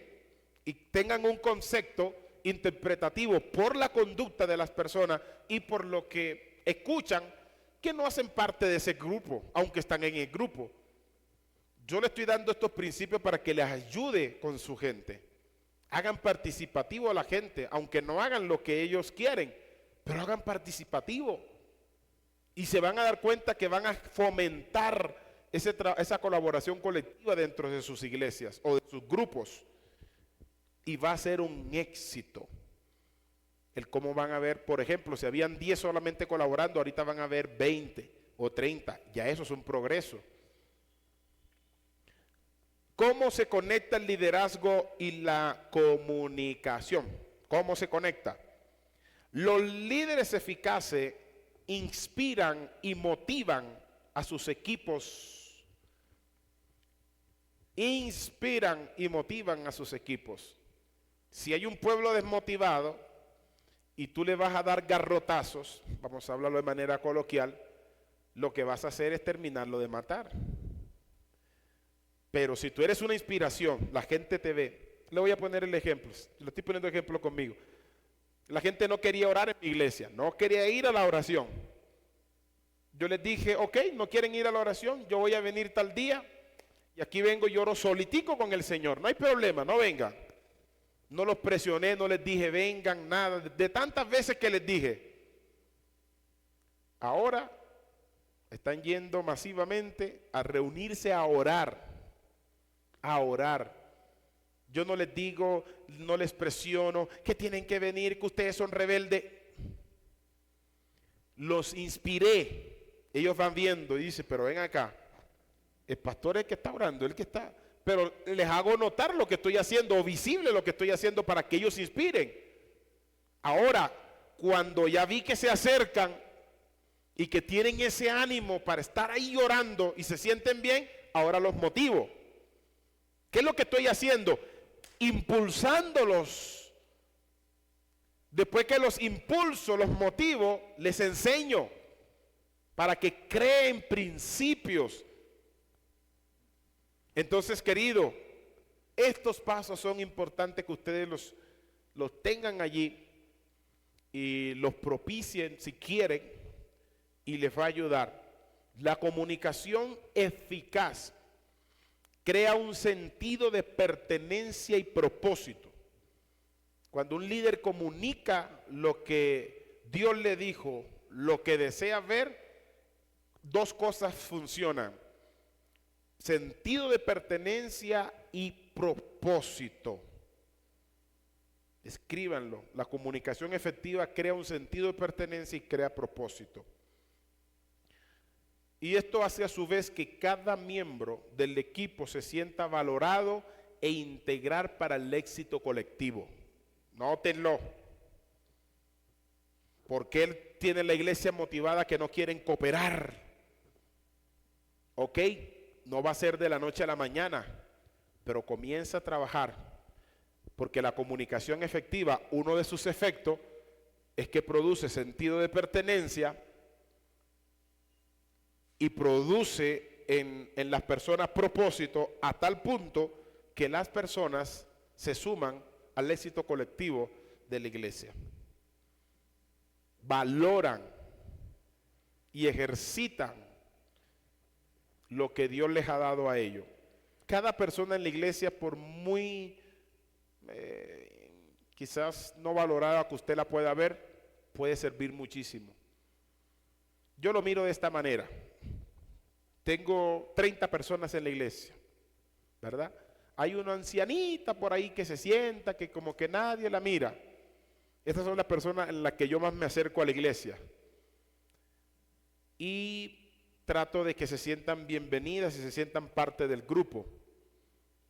y tengan un concepto interpretativo por la conducta de las personas y por lo que escuchan, que no hacen parte de ese grupo, aunque están en el grupo. Yo le estoy dando estos principios para que les ayude con su gente. Hagan participativo a la gente, aunque no hagan lo que ellos quieren, pero hagan participativo. Y se van a dar cuenta que van a fomentar esa colaboración colectiva dentro de sus iglesias o de sus grupos. Y va a ser un éxito. El cómo van a ver, por ejemplo, si habían 10 solamente colaborando, ahorita van a haber 20 o 30. Ya eso es un progreso. ¿Cómo se conecta el liderazgo y la comunicación? ¿Cómo se conecta? Los líderes eficaces inspiran y motivan a sus equipos. Inspiran y motivan a sus equipos. Si hay un pueblo desmotivado y tú le vas a dar garrotazos, vamos a hablarlo de manera coloquial, lo que vas a hacer es terminarlo de matar. Pero si tú eres una inspiración, la gente te ve. Le voy a poner el ejemplo, lo estoy poniendo ejemplo conmigo. La gente no quería orar en mi iglesia, no quería ir a la oración. Yo les dije, ok, no quieren ir a la oración, yo voy a venir tal día y aquí vengo y oro solitico con el Señor. No hay problema, no vengan. No los presioné, no les dije vengan, nada. De tantas veces que les dije. Ahora están yendo masivamente a reunirse a orar. A orar. Yo no les digo, no les presiono, que tienen que venir, que ustedes son rebeldes. Los inspiré. Ellos van viendo y dicen, pero ven acá. El pastor es el que está orando, el que está. Pero les hago notar lo que estoy haciendo, o visible lo que estoy haciendo para que ellos se inspiren. Ahora, cuando ya vi que se acercan y que tienen ese ánimo para estar ahí orando y se sienten bien, ahora los motivo. ¿Qué es lo que estoy haciendo? Impulsándolos. Después que los impulso, los motivo, les enseño para que creen principios. Entonces, querido, estos pasos son importantes que ustedes los tengan allí y los propicien si quieren y les va a ayudar. La comunicación eficaz crea un sentido de pertenencia y propósito. Cuando un líder comunica lo que Dios le dijo, lo que desea ver, dos cosas funcionan: sentido de pertenencia y propósito. Escríbanlo. La comunicación efectiva crea un sentido de pertenencia y crea propósito. Y esto hace a su vez que cada miembro del equipo se sienta valorado e integrar para el éxito colectivo. Nótenlo. Porque él tiene la iglesia motivada que no quieren cooperar. Ok, no va a ser de la noche a la mañana, pero comienza a trabajar. Porque la comunicación efectiva, uno de sus efectos es que produce sentido de pertenencia y produce en las personas propósito a tal punto que las personas se suman al éxito colectivo de la iglesia. Valoran y ejercitan lo que Dios les ha dado a ellos. Cada persona en la iglesia, por muy quizás no valorada que usted la pueda ver, puede servir muchísimo. Yo lo miro de esta manera. Tengo 30 personas en la iglesia, ¿verdad? Hay una ancianita por ahí que se sienta, que como que nadie la mira. Estas son las personas en las que yo más me acerco a la iglesia. Y trato de que se sientan bienvenidas y se sientan parte del grupo.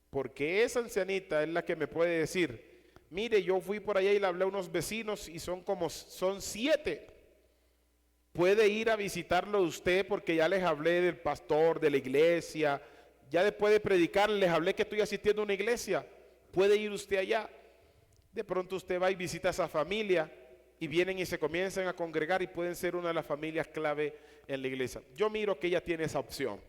Porque esa ancianita es la que me puede decir, mire, yo fui por allá y le hablé a unos vecinos y son 7. Puede ir a visitarlo usted porque ya les hablé del pastor, de la iglesia. Ya después de predicar les hablé que estoy asistiendo a una iglesia. Puede ir usted allá. De pronto usted va y visita a esa familia y vienen y se comienzan a congregar y pueden ser una de las familias clave en la iglesia. Yo miro que ella tiene esa opción,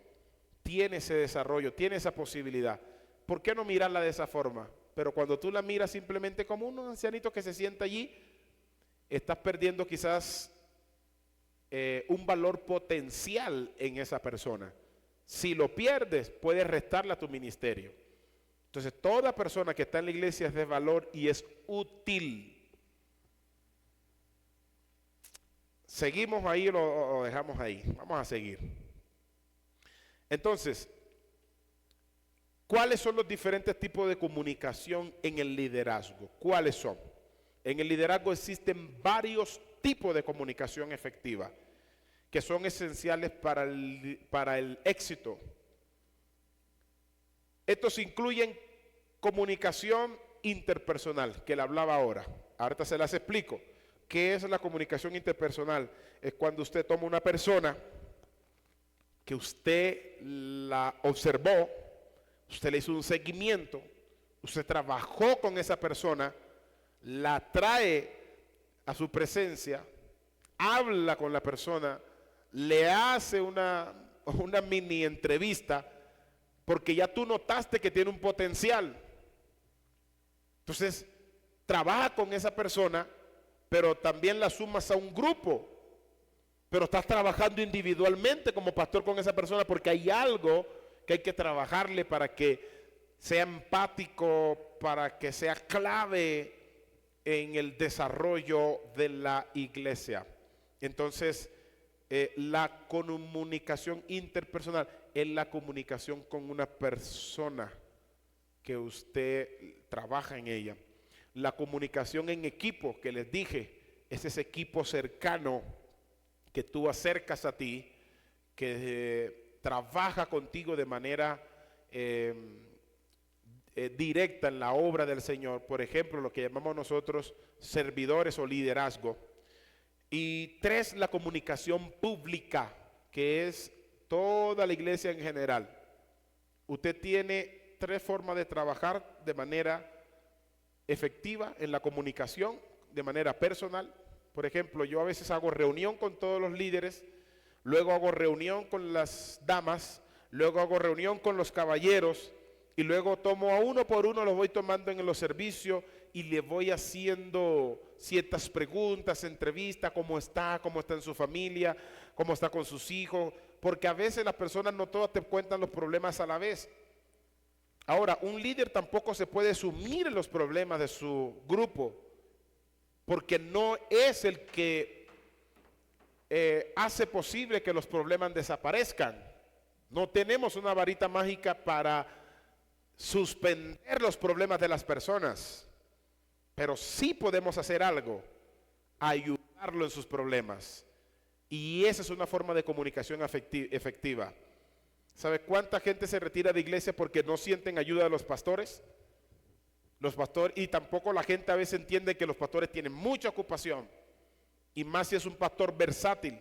tiene ese desarrollo, tiene esa posibilidad. ¿Por qué no mirarla de esa forma? Pero cuando tú la miras simplemente como un ancianito que se sienta allí, estás perdiendo quizás un valor potencial en esa persona. Si lo pierdes, puedes restarle a tu ministerio. Entonces, toda persona que está en la iglesia es de valor y es útil. ¿Seguimos ahí o dejamos ahí? Vamos a seguir. Entonces, ¿cuáles son los diferentes tipos de comunicación en el liderazgo? ¿Cuáles son? En el liderazgo existen varios tipos de comunicación efectiva que son esenciales para el éxito. Estos incluyen comunicación interpersonal, que le hablaba ahora. Ahorita se las explico. ¿Qué es la comunicación interpersonal? Es cuando usted toma una persona que usted la observó, usted le hizo un seguimiento, usted trabajó con esa persona, la trae a su presencia, habla con la persona, le hace una mini entrevista, porque ya tú notaste que tiene un potencial. Entonces, trabaja con esa persona, pero también la sumas a un grupo. Pero estás trabajando individualmente como pastor con esa persona porque hay algo que hay que trabajarle para que sea empático, para que sea clave en el desarrollo de la iglesia. Entonces, la comunicación interpersonal es la comunicación con una persona que usted trabaja en ella. La comunicación en equipo, que les dije, es ese equipo cercano que tú acercas a ti, que trabaja contigo de manera directa en la obra del Señor. Por ejemplo, lo que llamamos nosotros servidores o liderazgo. Y 3, la comunicación pública, que es toda la iglesia en general. Usted tiene 3 formas de trabajar de manera efectiva en la comunicación, de manera personal. Por ejemplo, yo a veces hago reunión con todos los líderes, luego hago reunión con las damas, luego hago reunión con los caballeros y luego tomo a uno por uno, los voy tomando en los servicios y le voy haciendo ciertas preguntas, entrevistas, cómo está en su familia, cómo está con sus hijos, porque a veces las personas no todas te cuentan los problemas a la vez. Ahora, un líder tampoco se puede sumir en los problemas de su grupo, porque no es el que hace posible que los problemas desaparezcan. No tenemos una varita mágica para suspender los problemas de las personas, pero sí podemos hacer algo, ayudarlo en sus problemas. Y esa es una forma de comunicación efectiva. ¿Sabe cuánta gente se retira de iglesia porque no sienten ayuda de los pastores? Los pastores, y tampoco la gente a veces entiende que los pastores tienen mucha ocupación, y más si es un pastor versátil,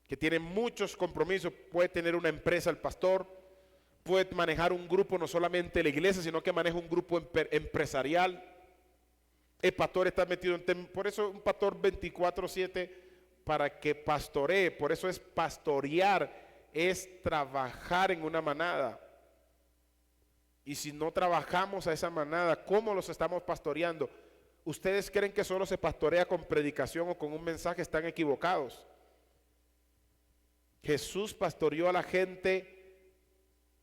que tiene muchos compromisos. Puede tener una empresa el pastor, puede manejar un grupo, no solamente la iglesia, sino que maneja un grupo empresarial. El pastor está metido en por eso un pastor 24/7 para que pastoree. Por eso es pastorear, es trabajar en una manada. Y si no trabajamos a esa manada, ¿cómo los estamos pastoreando? Ustedes creen que solo se pastorea con predicación o con un mensaje, están equivocados. Jesús pastoreó a la gente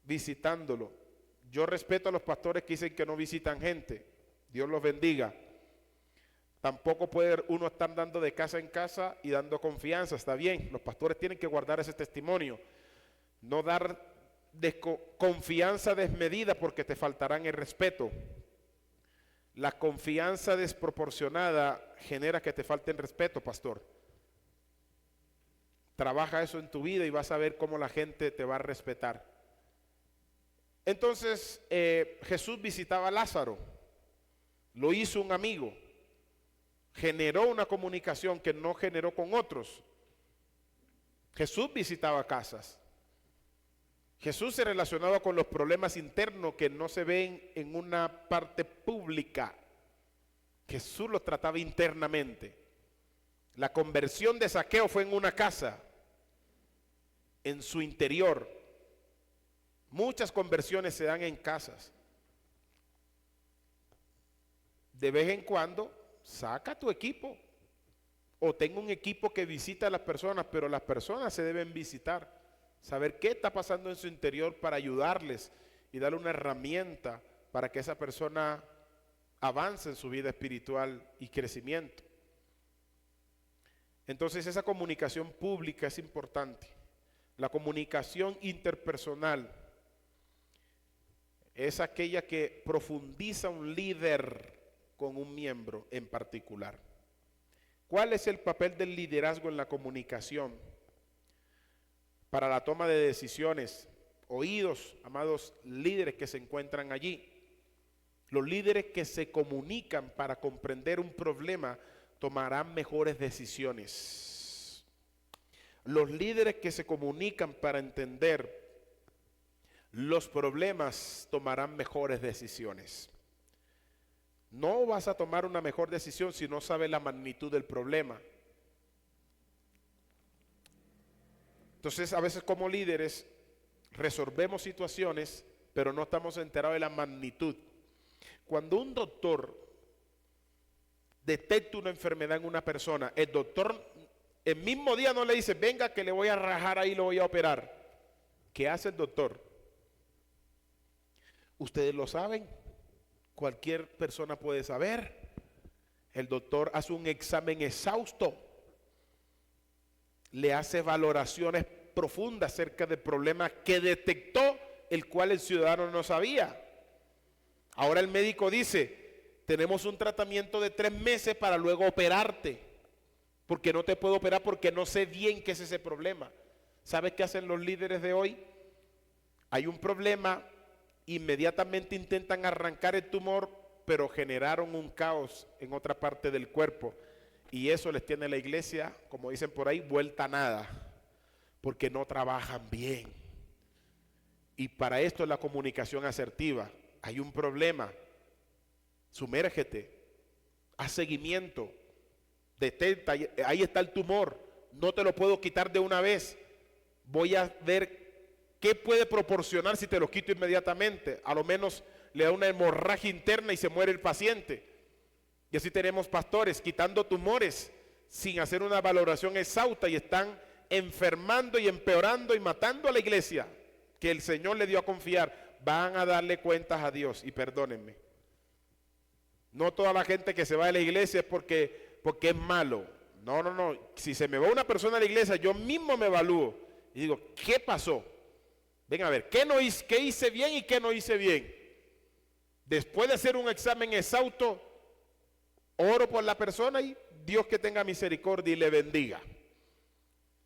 visitándolo. Yo respeto a los pastores que dicen que no visitan gente. Dios los bendiga. Tampoco puede uno estar dando de casa en casa y dando confianza. Está bien, los pastores tienen que guardar ese testimonio. No dar confianza desmedida porque te faltarán el respeto. La confianza desproporcionada genera que te falte el respeto, pastor. Trabaja eso en tu vida y vas a ver cómo la gente te va a respetar. Entonces Jesús visitaba a Lázaro, lo hizo un amigo, generó una comunicación que no generó con otros. Jesús visitaba casas. Jesús se relacionaba con los problemas internos que no se ven en una parte pública. Jesús los trataba internamente. La conversión de Zaqueo fue en una casa, en su interior. Muchas conversiones se dan en casas. De vez en cuando, saca tu equipo. O tenga un equipo que visita a las personas, pero las personas se deben visitar. Saber qué está pasando en su interior para ayudarles y darle una herramienta para que esa persona avance en su vida espiritual y crecimiento. Entonces esa comunicación pública es importante. La comunicación interpersonal es aquella que profundiza un líder con un miembro en particular. ¿Cuál es el papel del liderazgo en la comunicación? Para la toma de decisiones, oídos, amados líderes que se encuentran allí. Los líderes que se comunican para comprender un problema tomarán mejores decisiones. Los líderes que se comunican para entender los problemas tomarán mejores decisiones. No vas a tomar una mejor decisión si no sabes la magnitud del problema. Entonces, a veces como líderes resolvemos situaciones, pero no estamos enterados de la magnitud. Cuando un doctor detecta una enfermedad en una persona, el doctor el mismo día no le dice, venga que le voy a rajar ahí, lo voy a operar. ¿Qué hace el doctor? Ustedes lo saben, cualquier persona puede saber. El doctor hace un examen exhausto, le hace valoraciones profundas acerca del problema que detectó, el cual el ciudadano no sabía. Ahora el médico dice, tenemos un tratamiento de 3 meses para luego operarte, porque no te puedo operar porque no sé bien qué es ese problema. ¿Sabes qué hacen los líderes de hoy? Hay un problema, inmediatamente intentan arrancar el tumor, pero generaron un caos en otra parte del cuerpo. Y eso les tiene la iglesia, como dicen por ahí, vuelta a nada, porque no trabajan bien. Y para esto es la comunicación asertiva. Hay un problema, sumérgete, haz seguimiento, detecta, ahí está el tumor, no te lo puedo quitar de una vez, voy a ver qué puede proporcionar si te lo quito inmediatamente. A lo menos le da una hemorragia interna y se muere el paciente. Y así tenemos pastores quitando tumores sin hacer una valoración exhausta y están enfermando y empeorando y matando a la iglesia que el Señor le dio a confiar. Van a darle cuentas a Dios, y perdónenme, no toda la gente que se va de la iglesia es porque es malo. No, si se me va una persona a la iglesia, yo mismo me evalúo y digo, ¿qué pasó? Ven a ver, ¿qué hice bien y qué no hice bien? Después de hacer un examen exhausto, oro por la persona y Dios que tenga misericordia y le bendiga.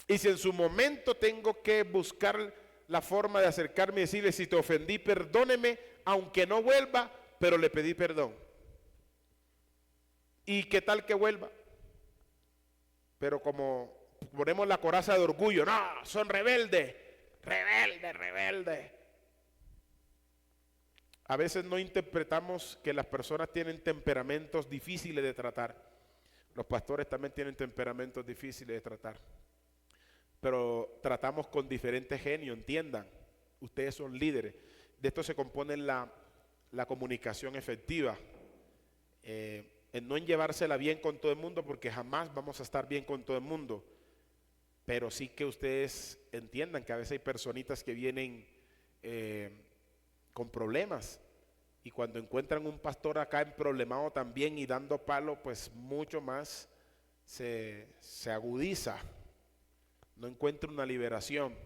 Y si en su momento tengo que buscar la forma de acercarme y decirle, si te ofendí, perdóneme, aunque no vuelva, pero le pedí perdón. ¿Y qué tal que vuelva? Pero como ponemos la coraza de orgullo, no, son rebeldes, rebeldes. A veces no interpretamos que las personas tienen temperamentos difíciles de tratar. Los pastores también tienen temperamentos difíciles de tratar. Pero tratamos con diferentes genios, entiendan. Ustedes son líderes. De esto se compone la comunicación efectiva. En no llevársela bien con todo el mundo, porque jamás vamos a estar bien con todo el mundo. Pero sí que ustedes entiendan que a veces hay personitas que vienen con problemas. Y cuando encuentran un pastor acá emproblemado también y dando palo, pues mucho más se agudiza. No encuentra una liberación.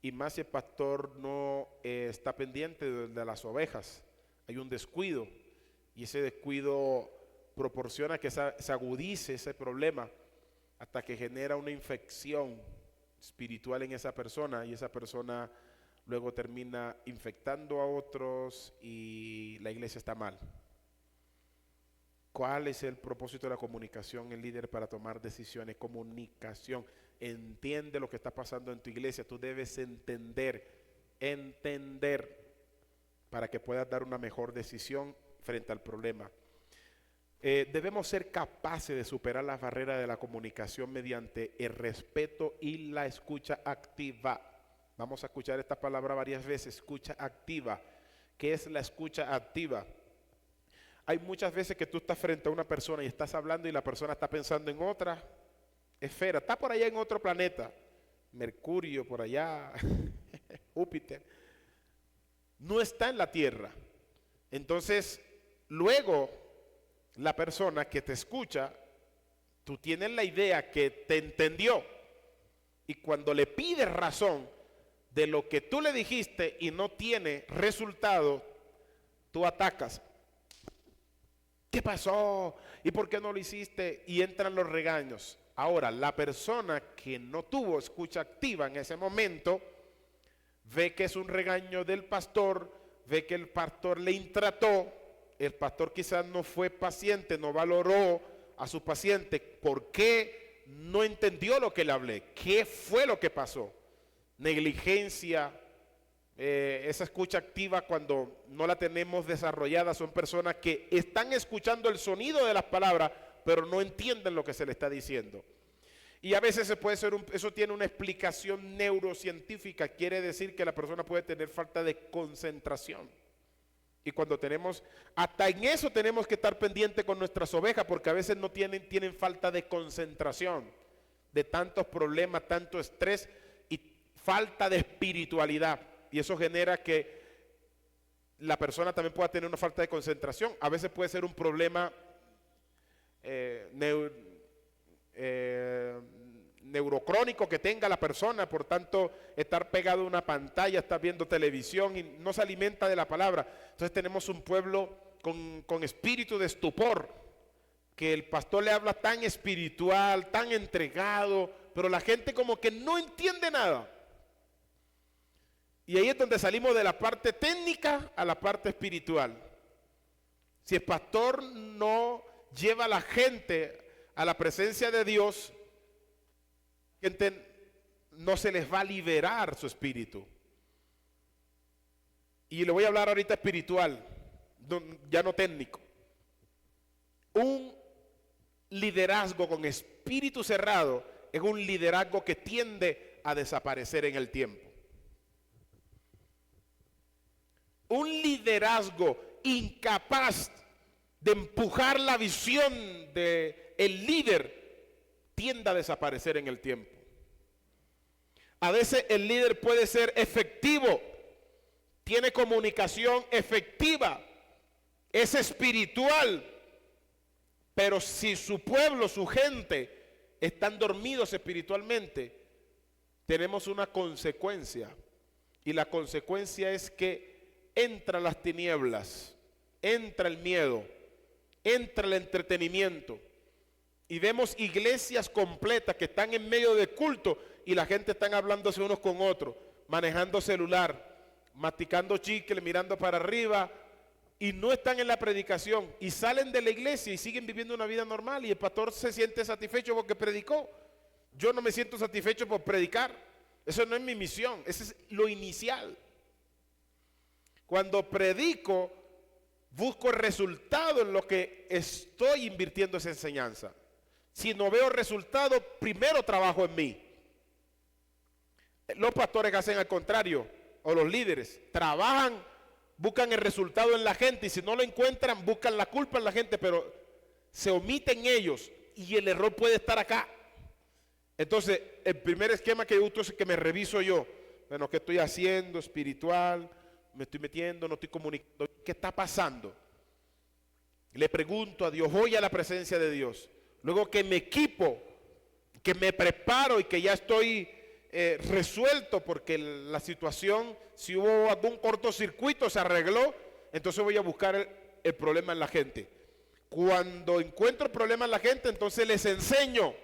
Y más si el pastor no está pendiente de las ovejas. Hay un descuido. Y ese descuido proporciona que se agudice ese problema hasta que genera una infección espiritual en esa persona. Y esa persona luego termina infectando a otros y la iglesia está mal. ¿Cuál es el propósito de la comunicación, el líder, para tomar decisiones? Comunicación. Entiende lo que está pasando en tu iglesia. Tú debes entender para que puedas dar una mejor decisión frente al problema. Debemos ser capaces de superar las barreras de la comunicación mediante el respeto y la escucha activa. Vamos a escuchar esta palabra varias veces, escucha activa. ¿Qué es la escucha activa? Hay muchas veces que tú estás frente a una persona y estás hablando y la persona está pensando en otra esfera, está por allá en otro planeta, Mercurio por allá, Júpiter, no está en la Tierra. Entonces, luego, la persona que te escucha, tú tienes la idea que te entendió, y cuando le pides razón de lo que tú le dijiste y no tiene resultado, tú atacas. ¿Qué pasó? ¿Y por qué no lo hiciste? Y entran los regaños. Ahora, la persona que no tuvo escucha activa en ese momento, ve que es un regaño del pastor, ve que el pastor le intrató, el pastor quizás no fue paciente, no valoró a su paciente. ¿Por qué no entendió lo que le hablé? ¿Qué fue lo que pasó? Negligencia. Esa escucha activa, cuando no la tenemos desarrollada, son personas que están escuchando el sonido de las palabras, pero no entienden lo que se le está diciendo. Y a veces eso tiene una explicación neurocientífica, quiere decir que la persona puede tener falta de concentración. Y cuando hasta en eso tenemos que estar pendiente con nuestras ovejas, porque a veces no tienen falta de concentración, de tantos problemas, tanto estrés y falta de espiritualidad. Y eso genera que la persona también pueda tener una falta de concentración. A veces puede ser un problema neurocrónico que tenga la persona, por tanto estar pegado a una pantalla, estar viendo televisión y no se alimenta de la palabra. Entonces tenemos un pueblo con espíritu de estupor, que el pastor le habla tan espiritual, tan entregado, pero la gente como que no entiende nada. Y ahí es donde salimos de la parte técnica a la parte espiritual. Si el pastor no lleva a la gente a la presencia de Dios, gente no se les va a liberar su espíritu. Y le voy a hablar ahorita espiritual, ya no técnico. Un liderazgo con espíritu cerrado es un liderazgo que tiende a desaparecer en el tiempo. Un liderazgo incapaz de empujar la visión del líder tiende a desaparecer en el tiempo. A veces el líder puede ser efectivo, tiene comunicación efectiva, es espiritual, pero si su pueblo, su gente, están dormidos espiritualmente, tenemos una consecuencia. Y la consecuencia es que entran las tinieblas, entra el miedo, entra el entretenimiento. Y vemos iglesias completas que están en medio de culto y la gente están hablándose unos con otros, manejando celular, masticando chicle, mirando para arriba, y no están en la predicación, y salen de la iglesia y siguen viviendo una vida normal, y el pastor se siente satisfecho porque predicó. Yo no me siento satisfecho por predicar, eso no es mi misión, ese es lo inicial. Cuando predico, busco el resultado en lo que estoy invirtiendo esa enseñanza. Si no veo resultado, primero trabajo en mí. Los pastores hacen al contrario, o los líderes, trabajan, buscan el resultado en la gente, y si no lo encuentran, buscan la culpa en la gente, pero se omiten ellos, y el error puede estar acá. Entonces, el primer esquema que yo uso es que me reviso yo. Bueno, ¿qué estoy haciendo espiritual? Me estoy metiendo, no estoy comunicando. ¿Qué está pasando? Le pregunto a Dios, voy a la presencia de Dios. Luego que me equipo, que me preparo y que ya estoy resuelto porque la situación, si hubo algún cortocircuito, se arregló, entonces voy a buscar el problema en la gente. Cuando encuentro el problema en la gente, entonces les enseño.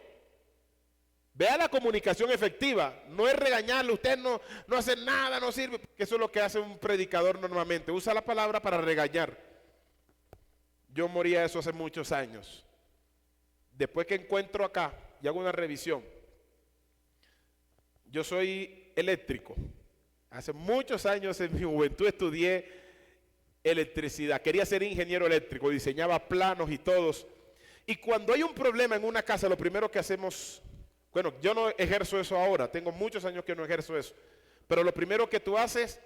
Vea la comunicación efectiva, no es regañarle, usted no hace nada, no sirve, porque eso es lo que hace un predicador normalmente, usa la palabra para regañar. Yo moría eso hace muchos años. Después que encuentro acá y hago una revisión, yo soy eléctrico. Hace muchos años en mi juventud estudié electricidad. Quería ser ingeniero eléctrico, diseñaba planos y todos. Y cuando hay un problema en una casa, lo primero que hacemos, bueno, yo no ejerzo eso ahora, tengo muchos años que no ejerzo eso, pero lo primero que tú haces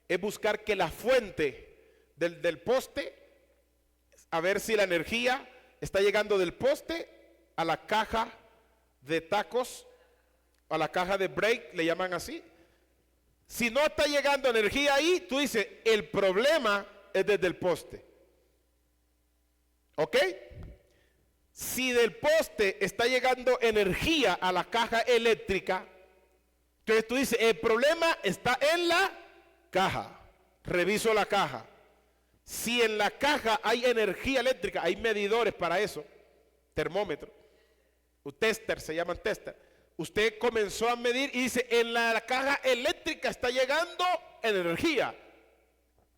es buscar que la fuente del poste, a ver si la energía está llegando del poste a la caja de tacos, a la caja de break, le llaman así. Si no está llegando energía ahí, tú dices, el problema es desde el poste. ¿Ok? Si del poste está llegando energía a la caja eléctrica, entonces tú dices, el problema está en la caja. Reviso la caja. Si en la caja hay energía eléctrica, hay medidores para eso, termómetro, tester, se llaman tester. Usted comenzó a medir y dice, en la caja eléctrica está llegando energía.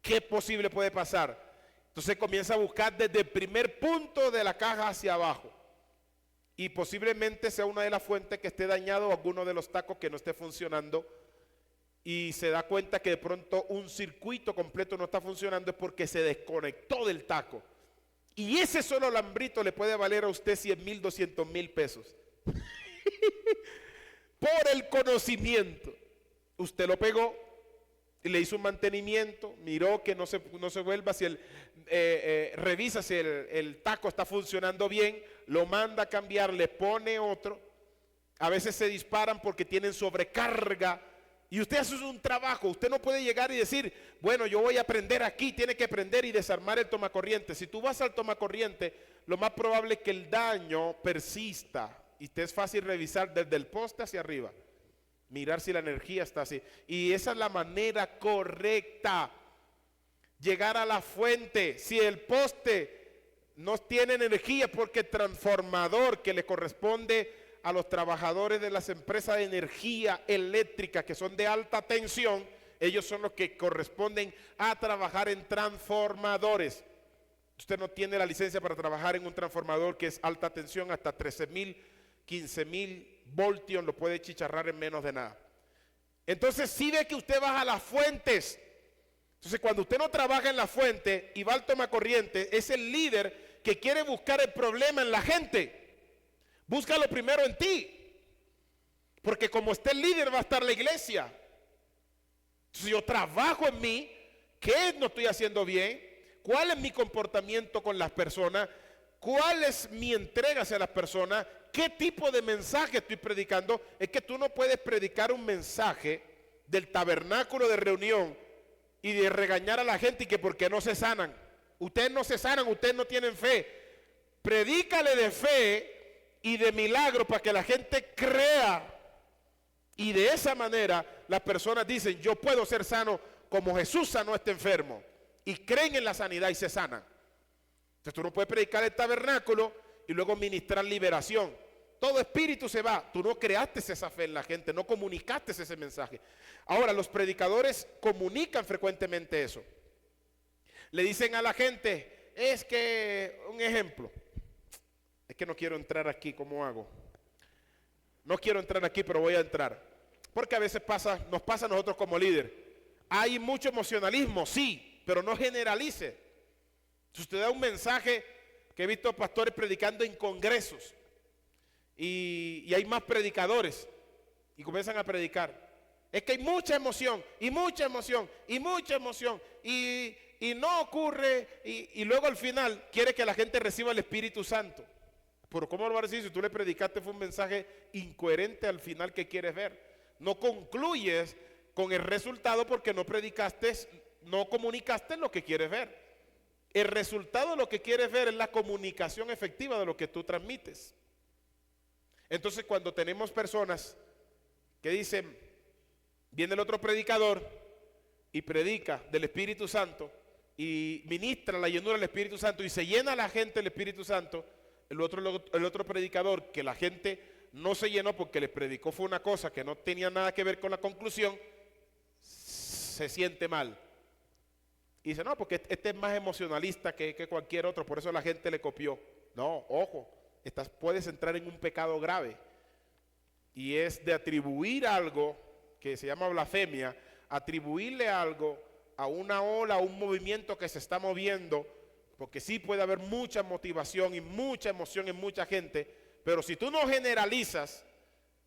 ¿Qué posible puede pasar? Entonces comienza a buscar desde el primer punto de la caja hacia abajo. Y posiblemente sea una de las fuentes que esté dañado o alguno de los tacos que no esté funcionando. Y se da cuenta que de pronto un circuito completo no está funcionando, es porque se desconectó del taco. Y ese solo alambrito le puede valer a usted 100,000, 200,000 pesos. Por el conocimiento. Usted lo pegó y le hizo un mantenimiento, miró que no se vuelva, si revisa si el taco está funcionando bien, lo manda a cambiar, le pone otro. A veces se disparan porque tienen sobrecarga y usted hace un trabajo. Usted no puede llegar y decir, bueno, yo voy a prender aquí, tiene que prender y desarmar el tomacorriente. Si tú vas al tomacorriente, lo más probable es que el daño persista y te es fácil revisar desde el poste hacia arriba, mirar si la energía está así. Y esa es la manera correcta. Llegar a la fuente. Si el poste no tiene energía, porque el transformador que le corresponde a los trabajadores de las empresas de energía eléctrica que son de alta tensión, ellos son los que corresponden a trabajar en transformadores. Usted no tiene la licencia para trabajar en un transformador que es alta tensión, hasta 13,000, 15,000 voltios lo puede chicharrar en menos de nada. Entonces si ve que usted baja a las fuentes. Entonces cuando usted no trabaja en la fuente y va al tomacorriente, es el líder que quiere buscar el problema en la gente. Búscalo primero en ti, porque como esté el líder va a estar la iglesia. Entonces yo trabajo en mí, ¿qué no estoy haciendo bien? ¿Cuál es mi comportamiento con las personas? ¿Cuál es mi entrega hacia las personas? ¿Qué tipo de mensaje estoy predicando? Es que tú no puedes predicar un mensaje del tabernáculo de reunión y de regañar a la gente y que porque no se sanan. Ustedes no se sanan, ustedes no tienen fe. Predícale de fe y de milagro para que la gente crea. Y de esa manera las personas dicen, yo puedo ser sano como Jesús sanó a este enfermo. Y creen en la sanidad y se sanan. Entonces tú no puedes predicar el tabernáculo y luego ministrar liberación. Todo espíritu se va. Tú no creaste esa fe en la gente, no comunicaste ese mensaje. Ahora los predicadores comunican frecuentemente eso. Le dicen a la gente, es que, un ejemplo, es que no quiero entrar aquí, ¿cómo hago? No quiero entrar aquí, pero voy a entrar. Porque a veces nos pasa a nosotros como líder. Hay mucho emocionalismo, sí, pero no generalice. Si usted da un mensaje, que he visto pastores predicando en congresos y hay más predicadores y comienzan a predicar. Es que hay mucha emoción y mucha emoción y mucha emoción y no ocurre y luego al final quiere que la gente reciba el Espíritu Santo. Pero ¿cómo lo va a decir si tú le predicaste fue un mensaje incoherente al final que quieres ver? No concluyes con el resultado porque no predicaste, no comunicaste lo que quieres ver. El resultado de lo que quieres ver es la comunicación efectiva de lo que tú transmites. Entonces cuando tenemos personas que dicen, viene el otro predicador y predica del Espíritu Santo y ministra la llenura del Espíritu Santo y se llena la gente del Espíritu Santo, el otro predicador que la gente no se llenó porque le predicó fue una cosa que no tenía nada que ver con la conclusión, se siente mal. Y dice, no, porque este es más emocionalista que cualquier otro, por eso la gente le copió. No, ojo, puedes entrar en un pecado grave. Y es de atribuir algo que se llama blasfemia, atribuirle algo a una ola, a un movimiento que se está moviendo, porque sí puede haber mucha motivación y mucha emoción en mucha gente, pero si tú no generalizas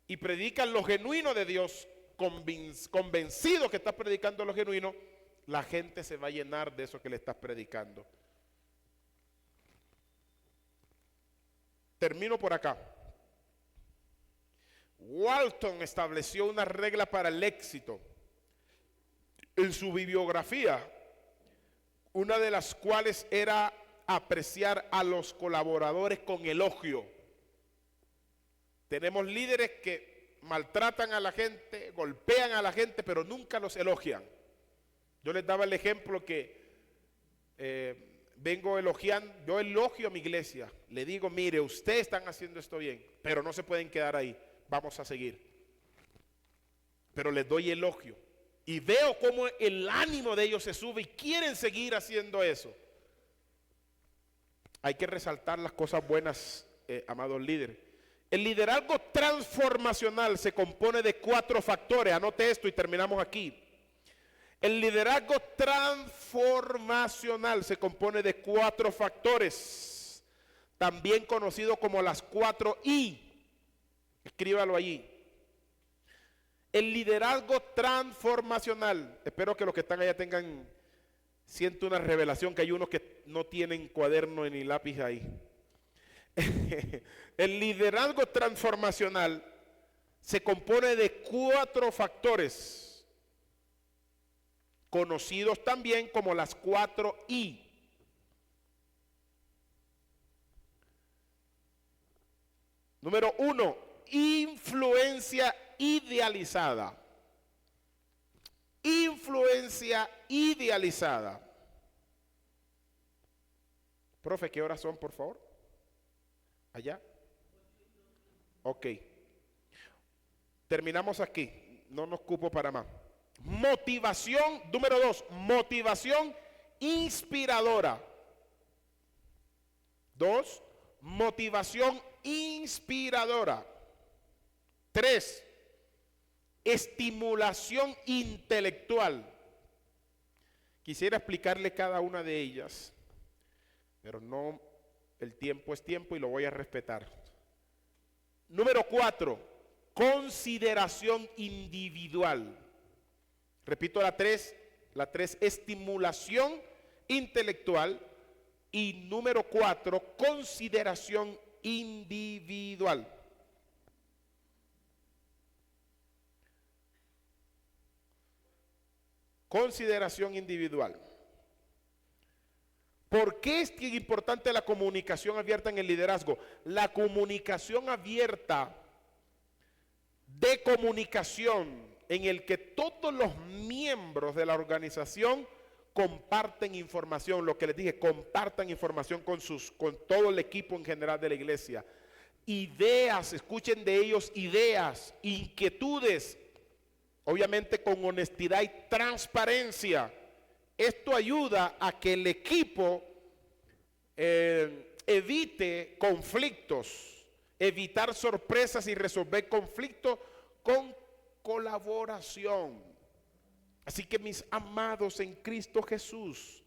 y predicas lo genuino de Dios, convencido que estás predicando lo genuino, la gente se va a llenar de eso que le estás predicando. Termino por acá. Walton estableció una regla para el éxito en su bibliografía, una de las cuales era apreciar a los colaboradores con elogio. Tenemos líderes que maltratan a la gente, golpean a la gente, pero nunca los elogian. Yo les daba el ejemplo que vengo elogiando, yo elogio a mi iglesia, le digo, mire, ustedes están haciendo esto bien, pero no se pueden quedar ahí, vamos a seguir. Pero les doy elogio y veo cómo el ánimo de ellos se sube y quieren seguir haciendo eso. Hay que resaltar las cosas buenas, amados líderes. El liderazgo transformacional se compone de 4 factores, anote esto y terminamos aquí. El liderazgo transformacional se compone de 4 factores, también conocido como las 4 I. Escríbalo allí. El liderazgo transformacional, espero que los que están allá siento una revelación, que hay unos que no tienen cuaderno ni lápiz ahí. El liderazgo transformacional se compone de 4 factores, conocidos también como las 4 I. Número 1, influencia idealizada. Influencia idealizada. Profe, ¿qué horas son, por favor? ¿Allá? Ok. Terminamos aquí. No nos cupo para más. Motivación, número 2, motivación inspiradora. 2, motivación inspiradora. 3, estimulación intelectual. Quisiera explicarle cada una de ellas, pero no, el tiempo es tiempo y lo voy a respetar. Número 4, consideración individual. Repito la 3, estimulación intelectual, y número 4, consideración individual. Consideración individual. ¿Por qué es tan importante la comunicación abierta en el liderazgo? La comunicación abierta de comunicación en el que todos los miembros de la organización comparten información, lo que les dije, compartan información con todo el equipo en general de la iglesia. Ideas, escuchen de ellos ideas, inquietudes, obviamente con honestidad y transparencia. Esto ayuda a que el equipo evite conflictos, evitar sorpresas y resolver conflictos con colaboración. Así que mis amados en Cristo Jesús,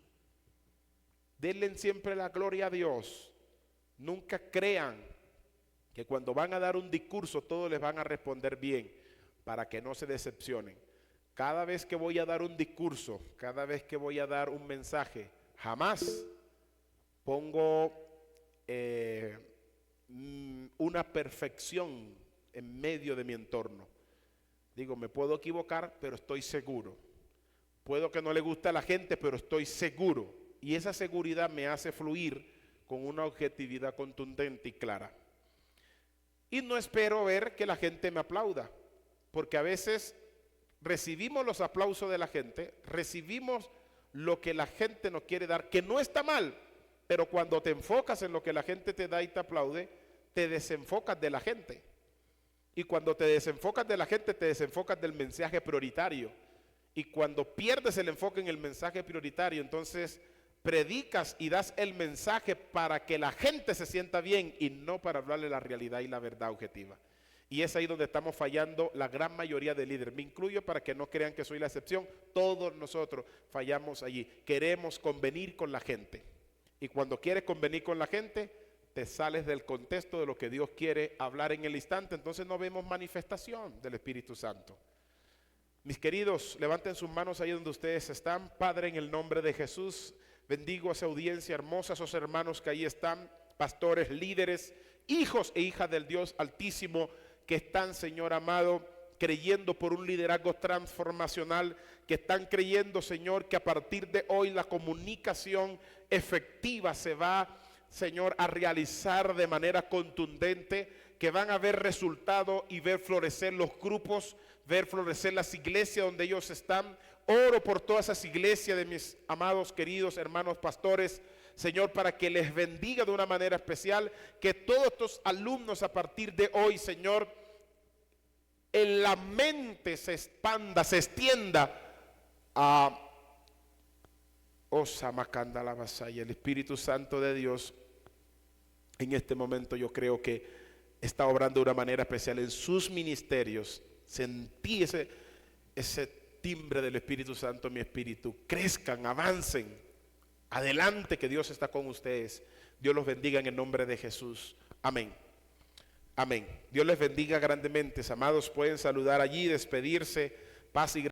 denle siempre la gloria a Dios. Nunca crean que cuando van a dar un discurso todos les van a responder bien, para que no se decepcionen. Cada vez que voy a dar un discurso, cada vez que voy a dar un mensaje, jamás pongo una perfección en medio de mi entorno. Digo, me puedo equivocar, pero estoy seguro. Puedo que no le guste a la gente, pero estoy seguro. Y esa seguridad me hace fluir con una objetividad contundente y clara. Y no espero ver que la gente me aplauda, porque a veces recibimos los aplausos de la gente, recibimos lo que la gente nos quiere dar, que no está mal, pero cuando te enfocas en lo que la gente te da y te aplaude, te desenfocas de la gente. Y cuando te desenfocas de la gente, te desenfocas del mensaje prioritario. Y cuando pierdes el enfoque en el mensaje prioritario, entonces predicas y das el mensaje para que la gente se sienta bien y no para hablarle la realidad y la verdad objetiva. Y es ahí donde estamos fallando la gran mayoría de líderes. Me incluyo para que no crean que soy la excepción. Todos nosotros fallamos allí. Queremos convenir con la gente. Y cuando quieres convenir con la gente, te sales del contexto de lo que Dios quiere hablar en el instante. Entonces no vemos manifestación del Espíritu Santo. Mis queridos, levanten sus manos ahí donde ustedes están. Padre, en el nombre de Jesús, bendigo a esa audiencia hermosa, a esos hermanos que ahí están, pastores, líderes, hijos e hijas del Dios Altísimo, que están, Señor amado, creyendo por un liderazgo transformacional, que están creyendo, Señor, que a partir de hoy la comunicación efectiva se va, Señor, a realizar de manera contundente, que van a ver resultado y ver florecer los grupos, ver florecer las iglesias donde ellos están. Oro por todas esas iglesias de mis amados, queridos hermanos pastores, Señor, para que les bendiga de una manera especial, que todos estos alumnos a partir de hoy, Señor, en la mente se expanda, se extienda a Osamakanda la Basaya. El Espíritu Santo de Dios en este momento yo creo que está obrando de una manera especial en sus ministerios. Sentí ese timbre del Espíritu Santo en mi espíritu. Crezcan, avancen, adelante, que Dios está con ustedes. Dios los bendiga en el nombre de Jesús. Amén. Amén. Dios les bendiga grandemente. Amados, pueden saludar allí, despedirse. Paz y gracia.